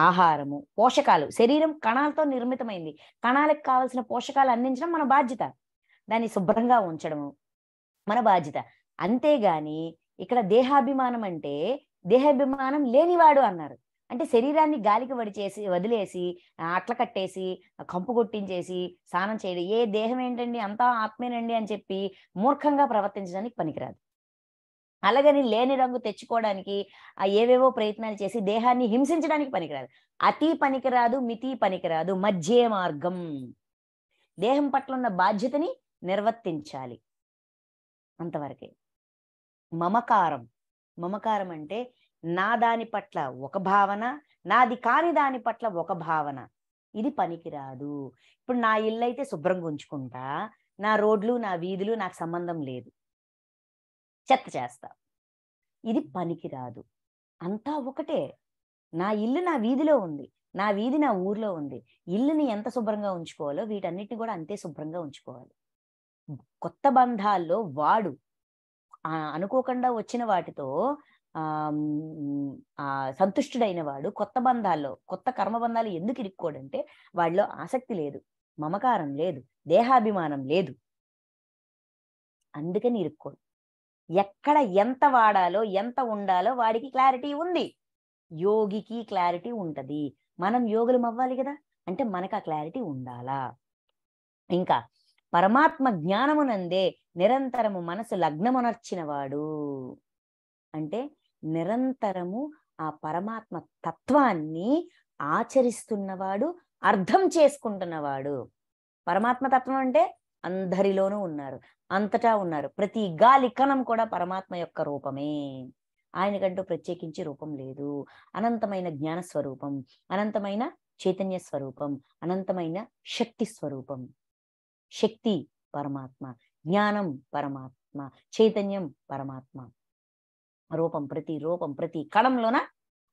ఆహారము, పోషకాలు. శరీరం కణాలతో నిర్మితమైంది, కణాలకు కావాల్సిన పోషకాలు అందించడం మన బాధ్యత. దాన్ని శుభ్రంగా ఉంచడము మన బాధ్యత. అంతేగాని ఇక్కడ దేహాభిమానం అంటే దేహాభిమానం లేనివాడు అన్నారు. అంటే శరీరాన్ని గాలికి వదిలేసి అట్ల కట్టేసి కంపు కొట్టించేసి స్నానం చేయడం, ఏ దేహం ఏంటండి అంతా ఆత్మేనండి అని చెప్పి మూర్ఖంగా ప్రవర్తించడానికి పనికిరాదు. అలాగని లేని రంగు తెచ్చుకోవడానికి ఏవేవో ప్రయత్నాలు చేసి దేహాన్ని హింసించడానికి పనికిరాదు. అతి పనికిరాదు, మితి పనికిరాదు, మధ్య మార్గం. దేహం పట్ల ఉన్న బాధ్యతని నిర్వర్తించాలి, అంతవరకే. మమకారం అంటే నా దాని పట్ల ఒక భావన, నాది కాని దాని పట్ల ఒక భావన. ఇది పనికిరాదు. ఇప్పుడు నా ఇల్లు అయితే శుభ్రంగా ఉంచుకుంటా, నా రోడ్లు, నా వీధులు నాకు సంబంధం లేదు, చెత్త చేస్తా. ఇది పనికిరాదు. అంతా ఒకటే. నా ఇల్లు నా వీధిలో ఉంది, నా వీధి నా ఊర్లో ఉంది. ఇల్లుని ఎంత శుభ్రంగా ఉంచుకోవాలో వీటన్నిటిని కూడా అంతే శుభ్రంగా ఉంచుకోవాలి. కొత్త బంధాల్లో వాడు అనుకోకుండా వచ్చిన వాటితో సంతుష్టుడైన వాడు కొత్త బంధాల్లో, కొత్త కర్మబంధాలు ఎందుకు ఇరుక్కోడంటే వాడిలో ఆసక్తి లేదు, మమకారం లేదు, దేహాభిమానం లేదు, అందుకని ఇరుక్కోడు. ఎక్కడ ఎంత వాడాలో ఎంత ఉండాలో వాడికి క్లారిటీ ఉంది. యోగికి క్లారిటీ ఉంటది. మనం యోగులం అవ్వాలి కదా, అంటే మనకు ఆ క్లారిటీ ఉండాలా. ఇంకా పరమాత్మ జ్ఞానమునందే నిరంతరము మనసు లగ్నమునర్చిన వాడు అంటే నిరంతరము ఆ పరమాత్మ తత్వాన్ని ఆచరిస్తున్నవాడు, అర్థం చేసుకుంటున్నవాడు. పరమాత్మ తత్వం అంటే అందరిలోనూ ఉన్నారు, అంతటా ఉన్నారు. ప్రతి గాలి కణం కూడా పరమాత్మ యొక్క రూపమే. ఆయనకంటూ ప్రత్యేకించి రూపం లేదు. అనంతమైన జ్ఞాన స్వరూపం, అనంతమైన చైతన్య స్వరూపం, అనంతమైన శక్తి స్వరూపం. శక్తి పరమాత్మ, జ్ఞానం పరమాత్మ, చైతన్యం పరమాత్మ. రూపం ప్రతి కణంలోన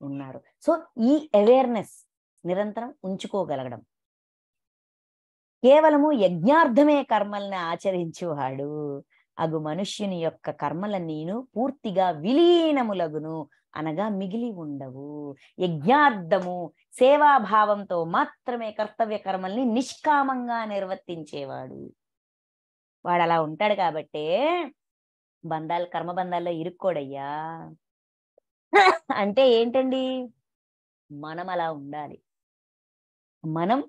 ఉన్నారు. సో ఈ అవేర్నెస్ నిరంతరం ఉంచుకోగలగడం. కేవలము యజ్ఞార్థమే కర్మల్ని ఆచరించువాడు అగు మనుష్యుని యొక్క కర్మలన్నీను పూర్తిగా విలీనములగును, అనగా మిగిలి ఉండవు. యజ్ఞార్థము సేవాభావంతో మాత్రమే కర్తవ్య కర్మల్ని నిష్కామంగా నిర్వర్తించేవాడు. వాడు అలా ఉంటాడు కాబట్టే కర్మబంధాల్లో ఇరుక్కోడయ్యా. అంటే ఏంటండి? మనం అలా ఉండాలి. మనం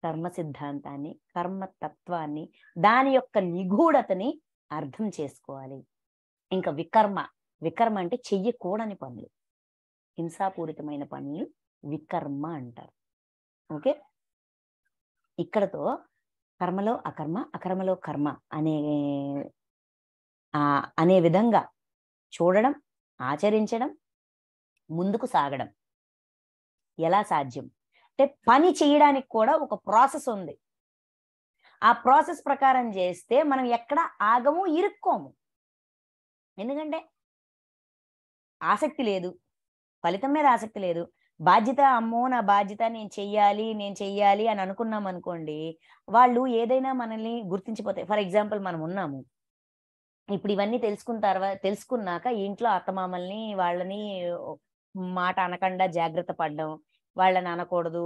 కర్మ సిద్ధాంతాన్ని, కర్మతత్వాన్ని, దాని యొక్క నిగూఢతని అర్థం చేసుకోవాలి. ఇంకా వికర్మ అంటే చెయ్యకూడని పనులు, హింసాపూరితమైన పనులు వికర్మ అంటారు. ఓకే, ఇక్కడతో కర్మలో అకర్మ, అకర్మలో కర్మ అనే విధంగా చూడడం, ఆచరించడం, ముందుకు సాగడం ఎలా సాధ్యం అంటే పని చేయడానికి కూడా ఒక ప్రాసెస్ ఉంది. ఆ ప్రాసెస్ ప్రకారం చేస్తే మనం ఎక్కడ ఆగము, ఇరుక్కోము. ఎందుకంటే ఆసక్తి లేదు, ఫలితం మీద ఆసక్తి లేదు, బాధ్యత, అమ్మో నా బాధ్యత, నేను చెయ్యాలి అని అనుకున్నాం అనుకోండి, వాళ్ళు ఏదైనా మనల్ని గుర్తించిపోతాయి. ఫర్ ఎగ్జాంపుల్ మనం ఉన్నాము, ఇప్పుడు ఇవన్నీ తెలుసుకున్నాక ఇంట్లో అత్తమామల్ని వాళ్ళని మాట అనకుండా జాగ్రత్త పడడం, వాళ్ళని అనకూడదు,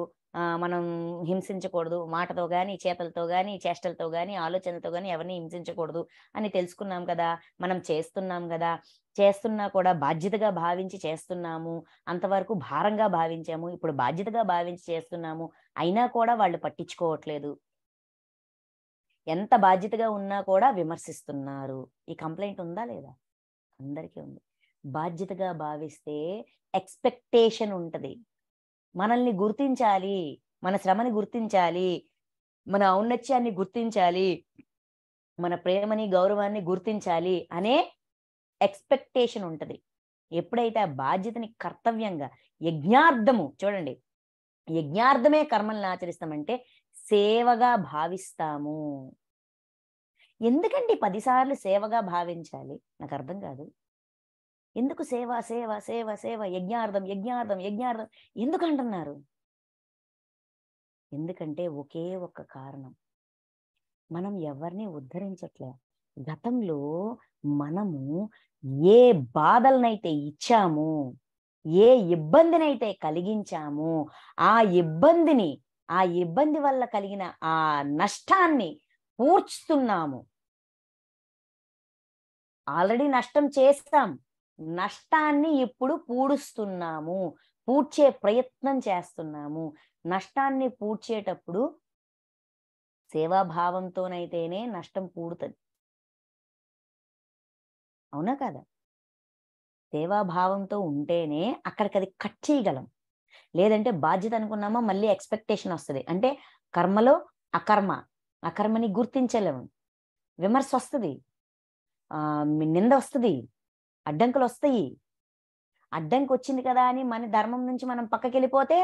మనం హింసించకూడదు, మాటతో కానీ, చేతలతో కానీ, చేష్టలతో కానీ, ఆలోచనలతో కానీ ఎవరిని హింసించకూడదు అని తెలుసుకున్నాం కదా. మనం చేస్తున్నాం కదా, చేస్తున్నా కూడా బాధ్యతగా భావించి చేస్తున్నాము, అంతవరకు భారంగా భావించాము, ఇప్పుడు బాధ్యతగా భావించి చేస్తున్నాము, అయినా కూడా వాళ్ళు పట్టించుకోవట్లేదు, ఎంత బాధ్యతగా ఉన్నా కూడా విమర్శిస్తున్నారు. ఈ కంప్లైంట్ ఉందా లేదా? అందరికీ ఉంది. బాధ్యతగా భావిస్తే ఎక్స్పెక్టేషన్ ఉంటది, మనల్ని గుర్తించాలి, మన శ్రమని గుర్తించాలి, మన ఔన్నత్యాన్ని గుర్తించాలి, మన ప్రేమని గౌరవాన్ని గుర్తించాలి అనే ఎక్స్పెక్టేషన్ ఉంటది. ఎప్పుడైతే ఆ బాధ్యతని కర్తవ్యంగా, యజ్ఞార్థము, చూడండి, యజ్ఞార్థమే కర్మల్ని ఆచరిస్తామంటే సేవగా భావిస్తాము. ఎందుకండి 10 సార్లు సేవగా భావించాలి? నాకు అర్థం కాదు. ఎందుకు సేవ సేవ సేవ సేవ, యజ్ఞార్థం యజ్ఞార్థం యజ్ఞార్థం ఎందుకు అంటున్నారు? ఎందుకంటే ఒకే ఒక్క కారణం, మనం ఎవరిని ఉద్ధరించట్లే. గతంలో మనము ఏ బాధలనైతే ఇచ్చాము, ఏ ఇబ్బందినైతే కలిగించాము, ఆ ఇబ్బంది వల్ల కలిగిన ఆ నష్టాన్ని పూడ్చుతున్నాము. ఆల్రెడీ నష్టం చేస్తాం, నష్టాన్ని ఇప్పుడు పూడుస్తున్నాము, పూడ్చే ప్రయత్నం చేస్తున్నాము. నష్టాన్ని పూడ్చేటప్పుడు సేవాభావంతోనైతేనే నష్టం పూడుతుంది, అవునా కదా? సేవాభావంతో ఉంటేనే అక్కడికి అది కట్ చేయగలం. లేదంటే బాధ్యత అనుకున్నామా, మళ్ళీ ఎక్స్పెక్టేషన్ వస్తుంది. అంటే కర్మలో అకర్మని గుర్తించలేము, విమర్శ వస్తుంది, నింద వస్తుంది, అడ్డంకులు వస్తాయి. అడ్డంకి వచ్చింది కదా అని మన ధర్మం నుంచి మనం పక్కకి వెళ్ళిపోతే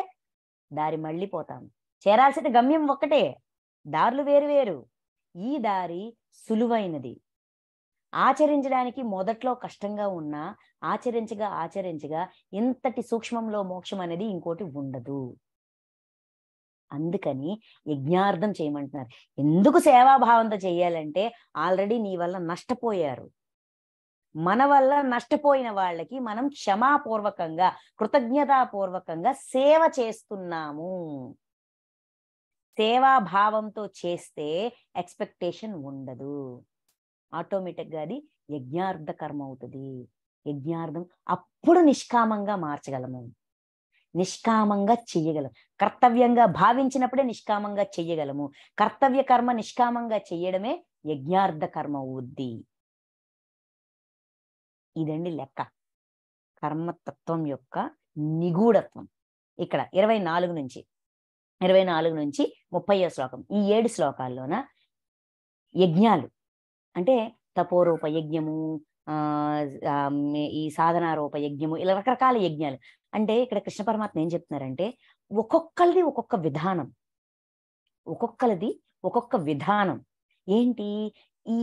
దారి మళ్ళీపోతాం. చేరాల్సిన గమ్యం ఒక్కటే, దారులు వేరు. ఈ దారి సులువైనది, ఆచరించడానికి మొదట్లో కష్టంగా ఉన్నా ఆచరించగా ఇంతటి సూక్ష్మంలో మోక్షం అనేది ఇంకోటి ఉండదు. అందుకని యజ్ఞార్థం చేయమంటున్నారు. ఎందుకు సేవాభావంతో చేయాలంటే ఆల్రెడీ నీ వల్ల నష్టపోయారు. మన వల్ల నష్టపోయిన వాళ్ళకి మనం క్షమాపూర్వకంగా, కృతజ్ఞతాపూర్వకంగా సేవ చేస్తున్నాము. సేవాభావంతో చేస్తే ఎక్స్పెక్టేషన్ ఉండదు, ఆటోమేటిక్గా అది యజ్ఞార్థ కర్మ అవుతుంది. యజ్ఞార్థం అప్పుడు నిష్కామంగా మార్చగలము, నిష్కామంగా చెయ్యగలం. కర్తవ్యంగా భావించినప్పుడే నిష్కామంగా చెయ్యగలము. కర్తవ్య కర్మ నిష్కామంగా చెయ్యడమే యజ్ఞార్థ కర్మ అవుద్ది. ఇదండి లెక్క, కర్మతత్వం యొక్క నిగూఢత్వం. ఇక్కడ 24 నుంచి 30వ శ్లోకం, ఈ 7 శ్లోకాల్లోన యజ్ఞాలు అంటే తపోరూప యజ్ఞము, ఈ సాధనారూప యజ్ఞము, ఇలా రకరకాల యజ్ఞాలు. అంటే ఇక్కడ కృష్ణ పరమాత్మ ఏం చెప్తున్నారంటే ఒక్కొక్కరిది ఒక్కొక్క విధానం, ఒక్కొక్కరిది ఒక్కొక్క విధానం. ఏంటి ఈ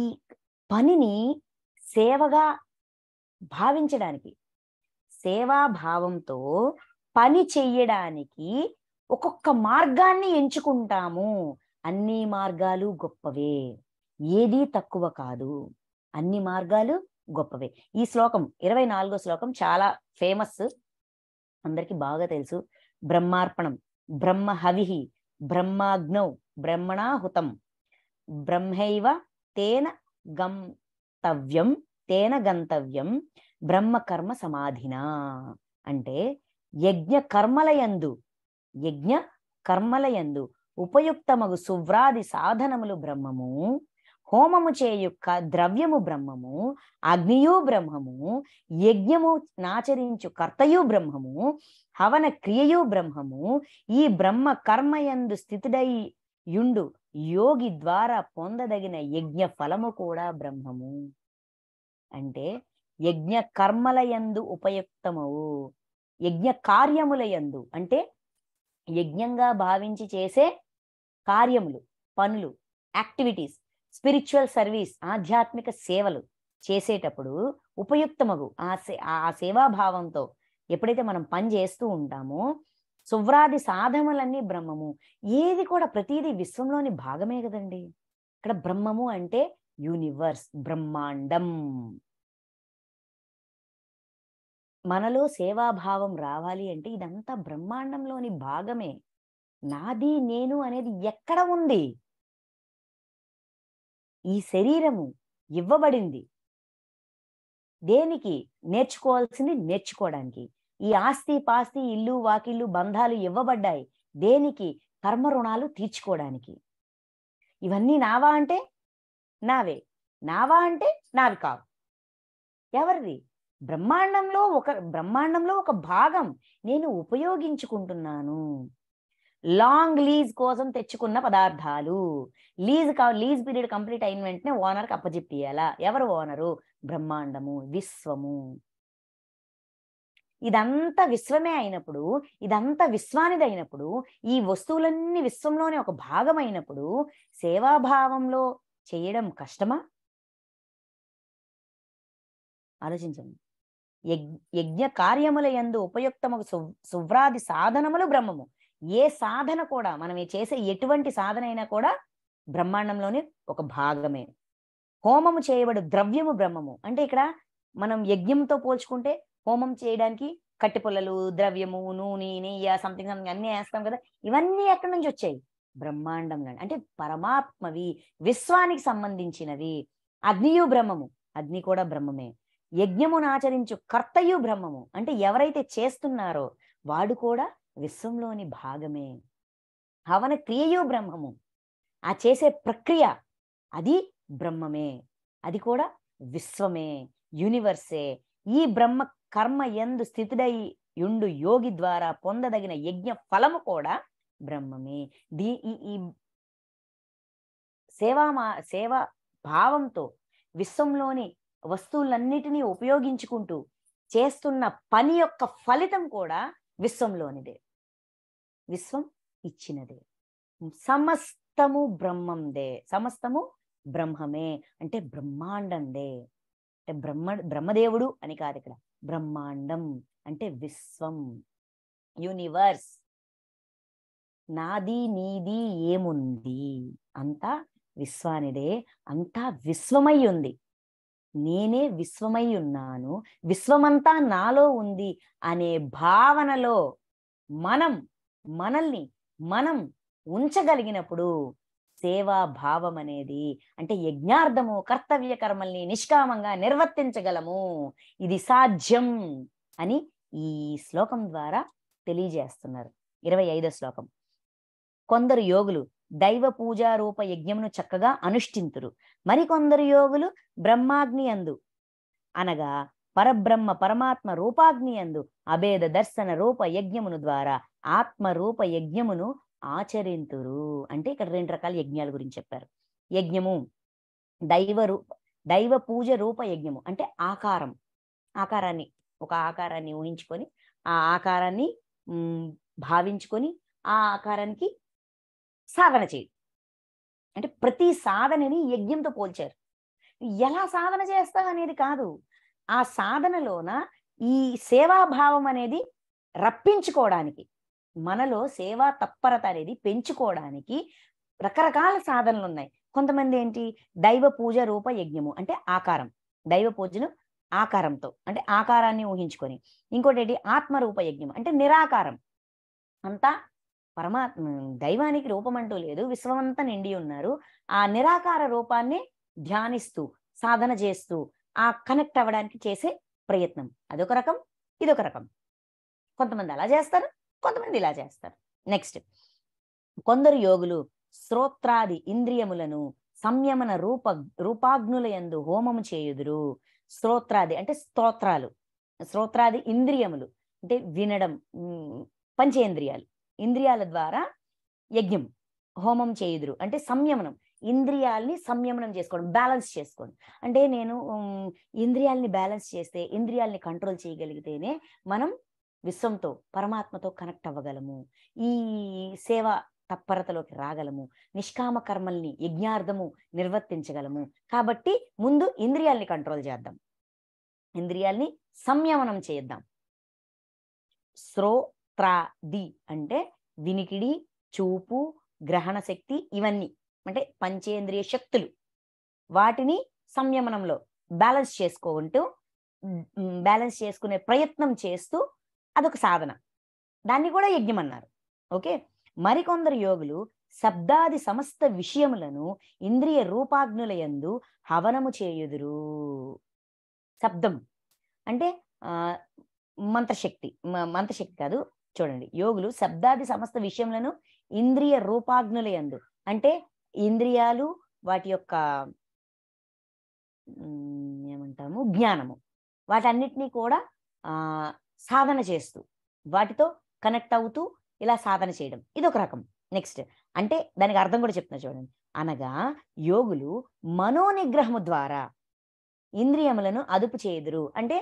పనిని సేవగా భావించడానికి, సేవాభావంతో పని చెయ్యడానికి ఒక్కొక్క మార్గాన్ని ఎంచుకుంటాము. అన్ని మార్గాలు గొప్పవే, ఏదీ తక్కువ కాదు, అన్ని మార్గాలు గొప్పవే. ఈ శ్లోకం 24వ శ్లోకం చాలా ఫేమస్, అందరికి బాగా తెలుసు. బ్రహ్మార్పణం, బ్రహ్మ హవిహి, బ్రహ్మాగ్నౌ బ్రహ్మణాహుతం, బ్రహ్మైవ తేన గంతవ్యం, తేన గంతవ్యం బ్రహ్మ కర్మ సమాధినా. అంటే యజ్ఞ కర్మలయందు ఉపయుక్తమగు సువ్రాది సాధనములు బ్రహ్మము, హోమము చేయు ద్రవ్యము బ్రహ్మము, అగ్నియు బ్రహ్మము, యజ్ఞము నాచరించు కర్తయు బ్రహ్మము, హవన క్రియయు బ్రహ్మము, ఈ బ్రహ్మ కర్మయందు స్థితుడై యుండు యోగి ద్వారా పొందదగిన యజ్ఞ ఫలము కూడా బ్రహ్మము. అంటే యజ్ఞ కర్మలయందు ఉపయుక్తమవు, యజ్ఞ కార్యములయందు అంటే యజ్ఞంగా భావించి చేసే కార్యములు, పనులు, యాక్టివిటీస్, స్పిరిచువల్ సర్వీస్, ఆధ్యాత్మిక సేవలు చేసేటప్పుడు ఉపయుక్తమగు ఆ సేవాభావంతో ఎప్పుడైతే మనం పని చేస్తూ ఉంటామో సువ్రాది సాధనలన్నీ బ్రహ్మము. ఏది కూడా ప్రతిదీ విశ్వంలోని భాగమే కదండి. ఇక్కడ బ్రహ్మము అంటే యూనివర్స్, బ్రహ్మాండం. మనలో సేవాభావం రావాలి అంటే ఇదంతా బ్రహ్మాండంలోని భాగమే. నాది నేను అనేది ఎక్కడ ఉంది? ఈ శరీరము ఇవ్వబడింది దేనికి? నేర్చుకోవాల్సింది నేర్చుకోవడానికి. ఈ ఆస్తి పాస్తి, ఇల్లు వాకిళ్ళు, బంధాలు ఇవ్వబడ్డాయి దేనికి? కర్మ రుణాలు తీర్చుకోవడానికి. ఇవన్నీ నావా అంటే నావే, నావా అంటే నావి కావు. ఎవరిది? బ్రహ్మాండంలో ఒక భాగం నేను ఉపయోగించుకుంటున్నాను. లాంగ్ లీజ్ కోసం తెచ్చుకున్న పదార్థాలు, లీజ్ పీరియడ్ కంప్లీట్ అయిన వెంటనే ఓనర్కి అప్పచెప్పియాలా? ఎవరు ఓనరు? బ్రహ్మాండము, విశ్వము. ఇదంతా విశ్వమే అయినప్పుడు, ఇదంతా విశ్వానిది అయినప్పుడు, ఈ వస్తువులన్నీ విశ్వంలోనే ఒక భాగం అయినప్పుడు సేవాభావంలో చేయడం కష్టమా? ఆలోచించండి. యజ్ఞ కార్యముల యందు ఉపయుక్తము సువ్రాది సాధనములు బ్రహ్మము. ఏ సాధన కూడా, మనం చేసే ఎటువంటి సాధన అయినా కూడా బ్రహ్మాండంలోని ఒక భాగమే. హోమము చేయబడు ద్రవ్యము బ్రహ్మము. అంటే ఇక్కడ మనం యజ్ఞంతో పోల్చుకుంటే హోమం చేయడానికి కట్టె పుల్లలు, ద్రవ్యము, నూనె, నెయ్యి, సంథింగ్ అన్ని వేస్తాం కదా. ఇవన్నీ ఎక్కడి నుంచి వచ్చాయి? బ్రహ్మాండంలో. అంటే పరమాత్మవి, విశ్వానికి సంబంధించినవి. అగ్నియు బ్రహ్మము, అగ్ని కూడా బ్రహ్మమే. యజ్ఞమును ఆచరించు కర్తయు బ్రహ్మము. అంటే ఎవరైతే చేస్తున్నారో వాడు కూడా విశ్వంలోని భాగమే. హవన క్రియయు బ్రహ్మము, ఆ చేసే ప్రక్రియ అది బ్రహ్మమే, అది కూడా విశ్వమే, యూనివర్సే. ఈ బ్రహ్మ కర్మ యందు స్థితుడై యుండు యోగి ద్వారా పొందదగిన యజ్ఞ ఫలము కూడా బ్రహ్మమే. ఈ సేవా భావంతో విశ్వంలోని వస్తువులన్నిటినీ ఉపయోగించుకుంటూ చేస్తున్న పని యొక్క ఫలితం కూడా విశ్వంలోనిదే, విశ్వం ఇచ్చినదే. సమస్తము బ్రహ్మందే, సమస్తము బ్రహ్మమే. అంటే బ్రహ్మాండందే. అంటే బ్రహ్మదేవుడు అని కాదు ఇక్కడ, బ్రహ్మాండం అంటే విశ్వం, యూనివర్స్. నాది నీది ఏముంది? అంతా విశ్వానిదే, అంతా విశ్వమై ఉంది. నేనే విశ్వమై ఉన్నాను, విశ్వమంతా నాలో ఉంది అనే భావనలో మనల్ని మనం ఉంచగలిగినప్పుడు సేవాభావం అనేది, అంటే యజ్ఞార్థము కర్తవ్య కర్మల్ని నిష్కామంగా నిర్వర్తించగలము. ఇది సాధ్యం అని ఈ శ్లోకం ద్వారా తెలియజేస్తున్నారు. 25వ శ్లోకం. కొందరు యోగులు దైవ పూజారూప యజ్ఞమును చక్కగా అనుష్ఠింతురు. మరికొందరు యోగులు బ్రహ్మాగ్ని యందు అనగా పరబ్రహ్మ పరమాత్మ రూపాగ్ని యందు అభేద దర్శన రూప యజ్ఞమును ద్వారా ఆత్మరూప యజ్ఞమును ఆచరింతురు. అంటే ఇక్కడ 2 రకాల యజ్ఞాల గురించి చెప్పారు. యజ్ఞము దైవ పూజ రూప యజ్ఞము అంటే ఆకారం, ఆకారాన్ని, ఒక ఆకారాన్ని ఊహించుకొని ఆ ఆకారాన్ని భావించుకొని ఆ ఆకారానికి సాధన చేయడం. అంటే ప్రతి సాధనని యజ్ఞంతో పోల్చారు. ఎలా సాధన చేస్తావు అనేది కాదు, ఆ సాధనలోన ఈ సేవాభావం అనేది రప్పించుకోవడానికి, మనలో సేవా తత్పరత అనేది పెంచుకోవడానికి రకరకాల సాధనలు ఉన్నాయి. కొంతమంది ఏంటి, దైవ పూజ రూప యజ్ఞము అంటే ఆకారం, దైవ పూజను ఆకారంతో అంటే ఆకారాన్ని ఊహించుకొని. ఇంకోటి ఏంటి, ఆత్మరూప యజ్ఞం అంటే నిరాకారం, అంతా పరమాత్మ, దైవానికి రూపం అంటూ లేదు, విశ్వమంతా నిండి ఉన్నారు. ఆ నిరాకార రూపాన్ని ధ్యానిస్తూ సాధన చేస్తూ ఆ కనెక్ట్ అవ్వడానికి చేసే ప్రయత్నం. అదొక రకం, ఇదొక రకం. కొంతమంది అలా చేస్తారు, కొంతమంది ఇలా చేస్తారు. నెక్స్ట్, కొందరు యోగులు శ్రోత్రాది ఇంద్రియములను సంయమన రూపాగ్నుల యందు హోమము చేయుదురు. శ్రోత్రాది అంటే స్తోత్రాలు, శ్రోత్రాది ఇంద్రియములు అంటే వినడం, పంచేంద్రియాలు, ఇంద్రియాల ద్వారా యజ్ఞం, హోమం చేయుదురు అంటే సంయమనం, ఇంద్రియాల్ని సంయమనం చేసుకోవడం, బ్యాలెన్స్ చేసుకోవడం. అంటే నేను ఇంద్రియాల్ని బ్యాలెన్స్ చేస్తే, ఇంద్రియాల్ని కంట్రోల్ చేయగలిగితేనే మనం విశ్వంతో, పరమాత్మతో కనెక్ట్ అవ్వగలము, ఈ సేవ తత్పరతలోకి రాగలము, నిష్కామ కర్మల్ని యజ్ఞార్థము నిర్వర్తించగలము. కాబట్టి ముందు ఇంద్రియాల్ని కంట్రోల్ చేద్దాం, ఇంద్రియాల్ని సంయమనం చేద్దాం. శ్రోత్రాది అంటే వినికిడి, చూపు, గ్రహణ శక్తి, ఇవన్నీ అంటే పంచేంద్రియ శక్తులు, వాటిని సంయమనంలో బ్యాలెన్స్ చేసుకుంటూ, బ్యాలెన్స్ చేసుకునే ప్రయత్నం చేస్తూ అదొక సాధన, దాన్ని కూడా యజ్ఞం అన్నారు. ఓకే. మరికొందరు యోగులు శబ్దాది సమస్త విషయములను ఇంద్రియ రూపాగ్నుల యందు హవనము చేయుదురు. శబ్దం అంటే మంత్రశక్తి, మంత్రశక్తి కాదు, చూడండి, యోగులు శబ్దాది సమస్త విషయములను ఇంద్రియ రూపాగ్నుల యందు అంటే ఇంద్రియాలు, వాటి యొక్క ఏమంటాము, జ్ఞానము, వాటన్నిటినీ కూడా సాధన చేస్తూ వాటితో కనెక్ట్ అవుతూ ఇలా సాధన చేయడం, ఇదొక రకం. నెక్స్ట్, అంటే దానికి అర్థం కూడా చెప్తున్నా చూడండి. అనగా యోగులు మనోనిగ్రహము ద్వారా ఇంద్రియములను అదుపు చేయుదురు. అంటే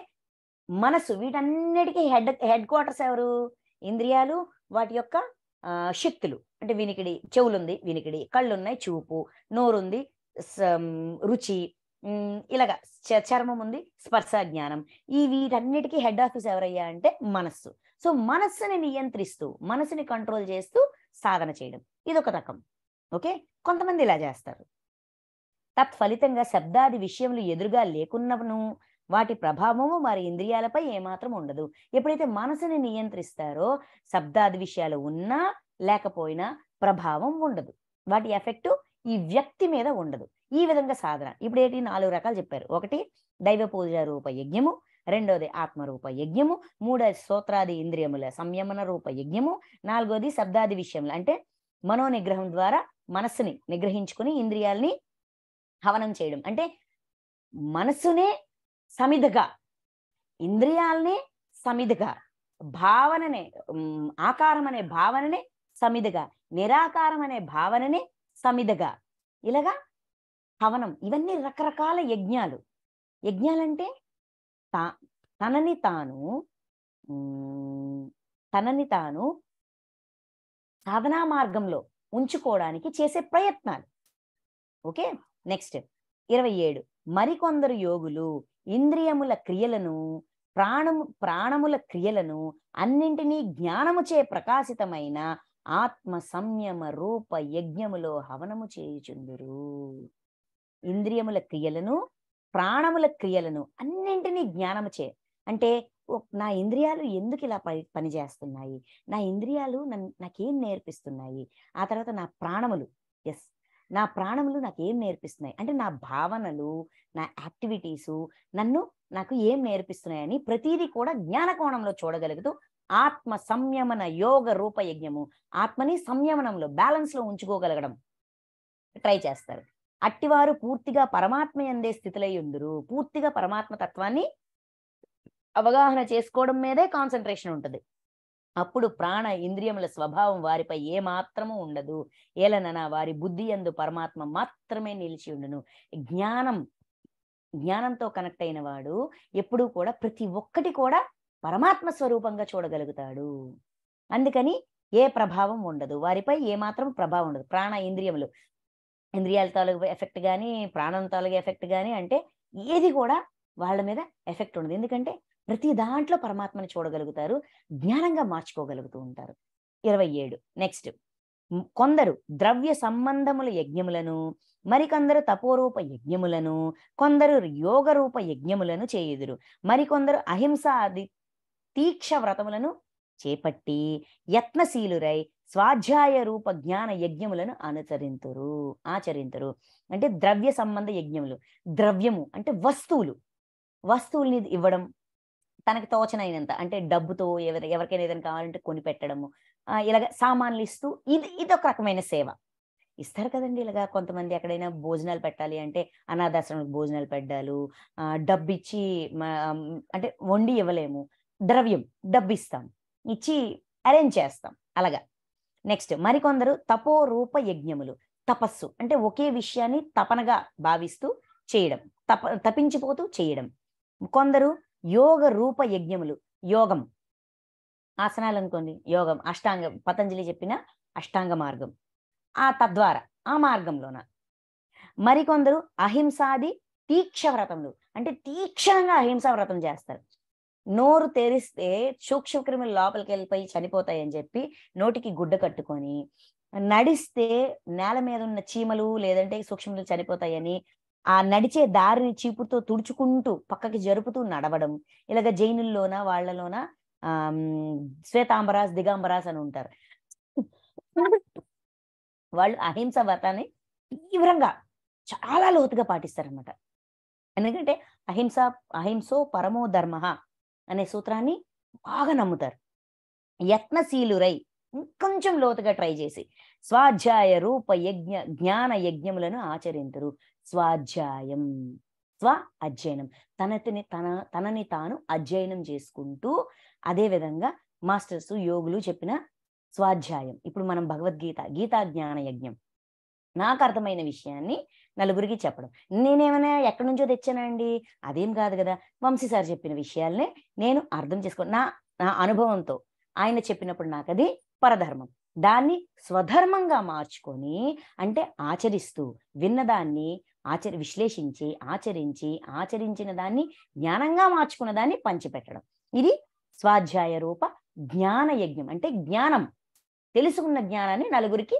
మనసు, వీటన్నిటికీ హెడ్ క్వార్టర్స్ ఎవరు? ఇంద్రియాలు, వాటి యొక్క శక్తులు అంటే వినికిడి, చెవులుంది వినికిడి, కళ్ళున్నాయి చూపు, నోరుంది రుచి, ఇలాగా చర్మం ఉంది స్పర్శ జ్ఞానం. ఈ వీటన్నిటికీ హెడ్ ఆఫీస్ ఎవరయ్యా అంటే మనస్సు. సో మనస్సుని నియంత్రిస్తూ, మనసుని కంట్రోల్ చేస్తూ సాధన చేయడం, ఇదొక రకం. ఓకే. కొంతమంది ఇలా చేస్తారు. తత్ఫలితంగా శబ్దాది విషయములు ఎదురుగా లేకున్నను వాటి ప్రభావము మరి ఇంద్రియాలపై ఏమాత్రం ఉండదు. ఎప్పుడైతే మనసుని నియంత్రిస్తారో శబ్దాది విషయాలు ఉన్నా లేకపోయినా ప్రభావం ఉండదు, వాటి ఎఫెక్ట్ ఈ వ్యక్తి మీద ఉండదు. ఈ విధంగా సాధన. ఇప్పుడు ఏంటి, 4 రకాలు చెప్పారు. ఒకటి దైవ పూజ రూప యజ్ఞము, రెండోది ఆత్మరూప యజ్ఞము, మూడోది స్తోత్రాది ఇంద్రియముల సంయమన రూప యజ్ఞము, నాలుగోది శబ్దాది విషయములు అంటే మనోనిగ్రహం ద్వారా మనస్సుని నిగ్రహించుకుని ఇంద్రియాల్ని హవనం చేయడం. అంటే మనస్సునే సమిధగా, ఇంద్రియాల్ని సమిధగా, భావననే, ఆకారం అనే భావననే సమిధగా, నిరాకారం అనే భావననే సమిధగా, ఇలాగా హవనం. ఇవన్నీ రకరకాల యజ్ఞాలు. యజ్ఞాలంటే తనని తాను సాధనా మార్గంలో ఉంచుకోవడానికి చేసే ప్రయత్నాలు. ఓకే. నెక్స్ట్ 27, మరికొందరు యోగులు ఇంద్రియముల క్రియలను ప్రాణముల క్రియలను అన్నింటినీ జ్ఞానముచే ప్రకాశితమైన ఆత్మ సంయమ రూప యజ్ఞములో హవనము చేయుచుందురు. ఇంద్రియముల క్రియలను, ప్రాణముల క్రియలను అన్నింటినీ జ్ఞానముచే అంటే నా ఇంద్రియాలు ఎందుకు ఇలా పనిచేస్తున్నాయి, నా ఇంద్రియాలు నాకేం నేర్పిస్తున్నాయి, ఆ తర్వాత నా ప్రాణములు, నా ప్రాణములు నాకేం నేర్పిస్తున్నాయి అంటే నా భావనలు, నా యాక్టివిటీసు నాకు ఏం నేర్పిస్తున్నాయని ప్రతిదీ కూడా జ్ఞాన కోణంలో చూడగలుగుతూ ఆత్మ సంయమన యోగ రూప యజ్ఞము, ఆత్మని సంయమనంలో బ్యాలెన్స్ లో ఉంచుకోగలగడం ట్రై చేస్తారు. అట్టివారు పూర్తిగా పరమాత్మ యందే స్థితులై ఉందురు. పూర్తిగా పరమాత్మ తత్వాన్ని అవగాహన చేసుకోవడం మీదే కాన్సన్ట్రేషన్ ఉంటుంది. అప్పుడు ప్రాణ ఇంద్రియముల స్వభావం వారిపై ఏ మాత్రము ఉండదు. ఏలనన వారి బుద్ధి యందు పరమాత్మ మాత్రమే నిలిచి ఉండును. జ్ఞానం జ్ఞానంతో కనెక్ట్ అయిన వాడు ఎప్పుడూ కూడా ప్రతి ఒక్కటి కూడా పరమాత్మ స్వరూపంగా చూడగలుగుతాడు. అందుకని ఏ ప్రభావం ఉండదు, వారిపై ఏమాత్రం ప్రభావం ఉండదు. ప్రాణ ఇంద్రియములు, ఇంద్రియాల తాలూకు ఎఫెక్ట్ గాని, ప్రాణం తాలూకు ఎఫెక్ట్ గాని అంటే ఏది కూడా వాళ్ళ మీద ఎఫెక్ట్ ఉండదు. ఎందుకంటే ప్రతి దాంట్లో పరమాత్మని చూడగలుగుతారు, జ్ఞానంగా మార్చుకోగలుగుతూ ఉంటారు. 27 నెక్స్ట్. కొందరు ద్రవ్య సంబంధముల యజ్ఞములను, మరికొందరు తపోరూప యజ్ఞములను, కొందరు యోగ రూప యజ్ఞములను చేయుదురు, మరికొందరు అహింసాది తీక్ష వ్రతములను చేపట్టి యత్నశీలురై స్వాధ్యాయ రూప జ్ఞాన యజ్ఞములను ఆచరింతురు. అంటే ద్రవ్య సంబంధ యజ్ఞములు. ద్రవ్యము అంటే వస్తువుల్ని ఇవ్వడం, తనకి తోచనైనంత, అంటే డబ్బుతో ఎవరికైనా ఏదైనా కావాలంటే కొని పెట్టడము, ఇలాగ సామాన్లు ఇస్తూ ఇదొక రకమైన సేవ. ఇస్తారు కదండి ఇలాగా కొంతమంది ఎక్కడైనా భోజనాలు పెట్టాలి అంటే అనాథాశ్రమాలకు భోజనాలు పెట్టాలు, డబ్బిచ్చి అంటే వండి ఇవ్వలేము, డబ్బిస్తాం, ఇచ్చి అరేంజ్ చేస్తాం అలాగా. నెక్స్ట్ మరికొందరు తపో రూప యజ్ఞములు, తపస్సు అంటే ఒకే విషయాన్ని తపనగా భావిస్తూ చేయడం, తపించిపోతూ చేయడం. కొందరు యోగ రూప యజ్ఞములు, యోగం ఆసనాలు అనుకోండి, యోగం అష్టాంగం, పతంజలి చెప్పిన అష్టాంగ మార్గం, తద్వారా ఆ మార్గంలోన. మరికొందరు అహింసాది తీక్ష వ్రతములు, అంటే తీక్షణంగా అహింసా వ్రతం చేస్తారు. నోరు తెరిస్తే సూక్ష్మ క్రిములు లోపలికి వెళ్ళిపోయి చనిపోతాయని చెప్పి నోటికి గుడ్డ కట్టుకొని, నడిస్తే నేల మీద ఉన్న చీమలు లేదంటే సూక్ష్మలు చనిపోతాయని ఆ నడిచే దారిని చీపుతో తుడుచుకుంటూ పక్కకి జరుపుతూ నడవడం. ఇలాగ జైనుల్లోన వాళ్ళలోన శ్వేతాంబరాస్, దిగాంబరాస్ అని ఉంటారు. వాళ్ళు అహింస వ్రతాన్ని తీవ్రంగా చాలా లోతుగా పాటిస్తారనమాట. ఎందుకంటే అహింసో పరమో ధర్మ అనే సూత్రాన్ని బాగా నమ్ముతారు. యత్నశీలురై ఇంకొంచెం లోతుగా ట్రై చేసి స్వాధ్యాయ రూప జ్ఞాన యజ్ఞములను ఆచరింతురు. స్వాధ్యాయం, అధ్యయనం, తనని తాను అధ్యయనం చేసుకుంటూ, అదే విధంగా మాస్టర్స్ యోగులు చెప్పిన స్వాధ్యాయం. ఇప్పుడు మనం గీతా జ్ఞాన యజ్ఞం, నాకు అర్థమైన విషయాన్ని నలుగురికి చెప్పడం. నేనేమైనా ఎక్కడి నుంచో తెచ్చానండి, అదేం కాదు కదా. వంశీ సార్ చెప్పిన విషయాల్ని నేను అర్థం చేసుకో, నా అనుభవంతో ఆయన చెప్పినప్పుడు నాకు అది పరధర్మం, దాన్ని స్వధర్మంగా మార్చుకొని, అంటే ఆచరిస్తూ విన్నదాన్ని విశ్లేషించి ఆచరించిన దాన్ని జ్ఞానంగా మార్చుకున్న దాన్ని పంచిపెట్టడం. ఇది స్వాధ్యాయ రూప జ్ఞాన యజ్ఞం. అంటే జ్ఞానం, తెలుసుకున్న జ్ఞానాన్ని నలుగురికి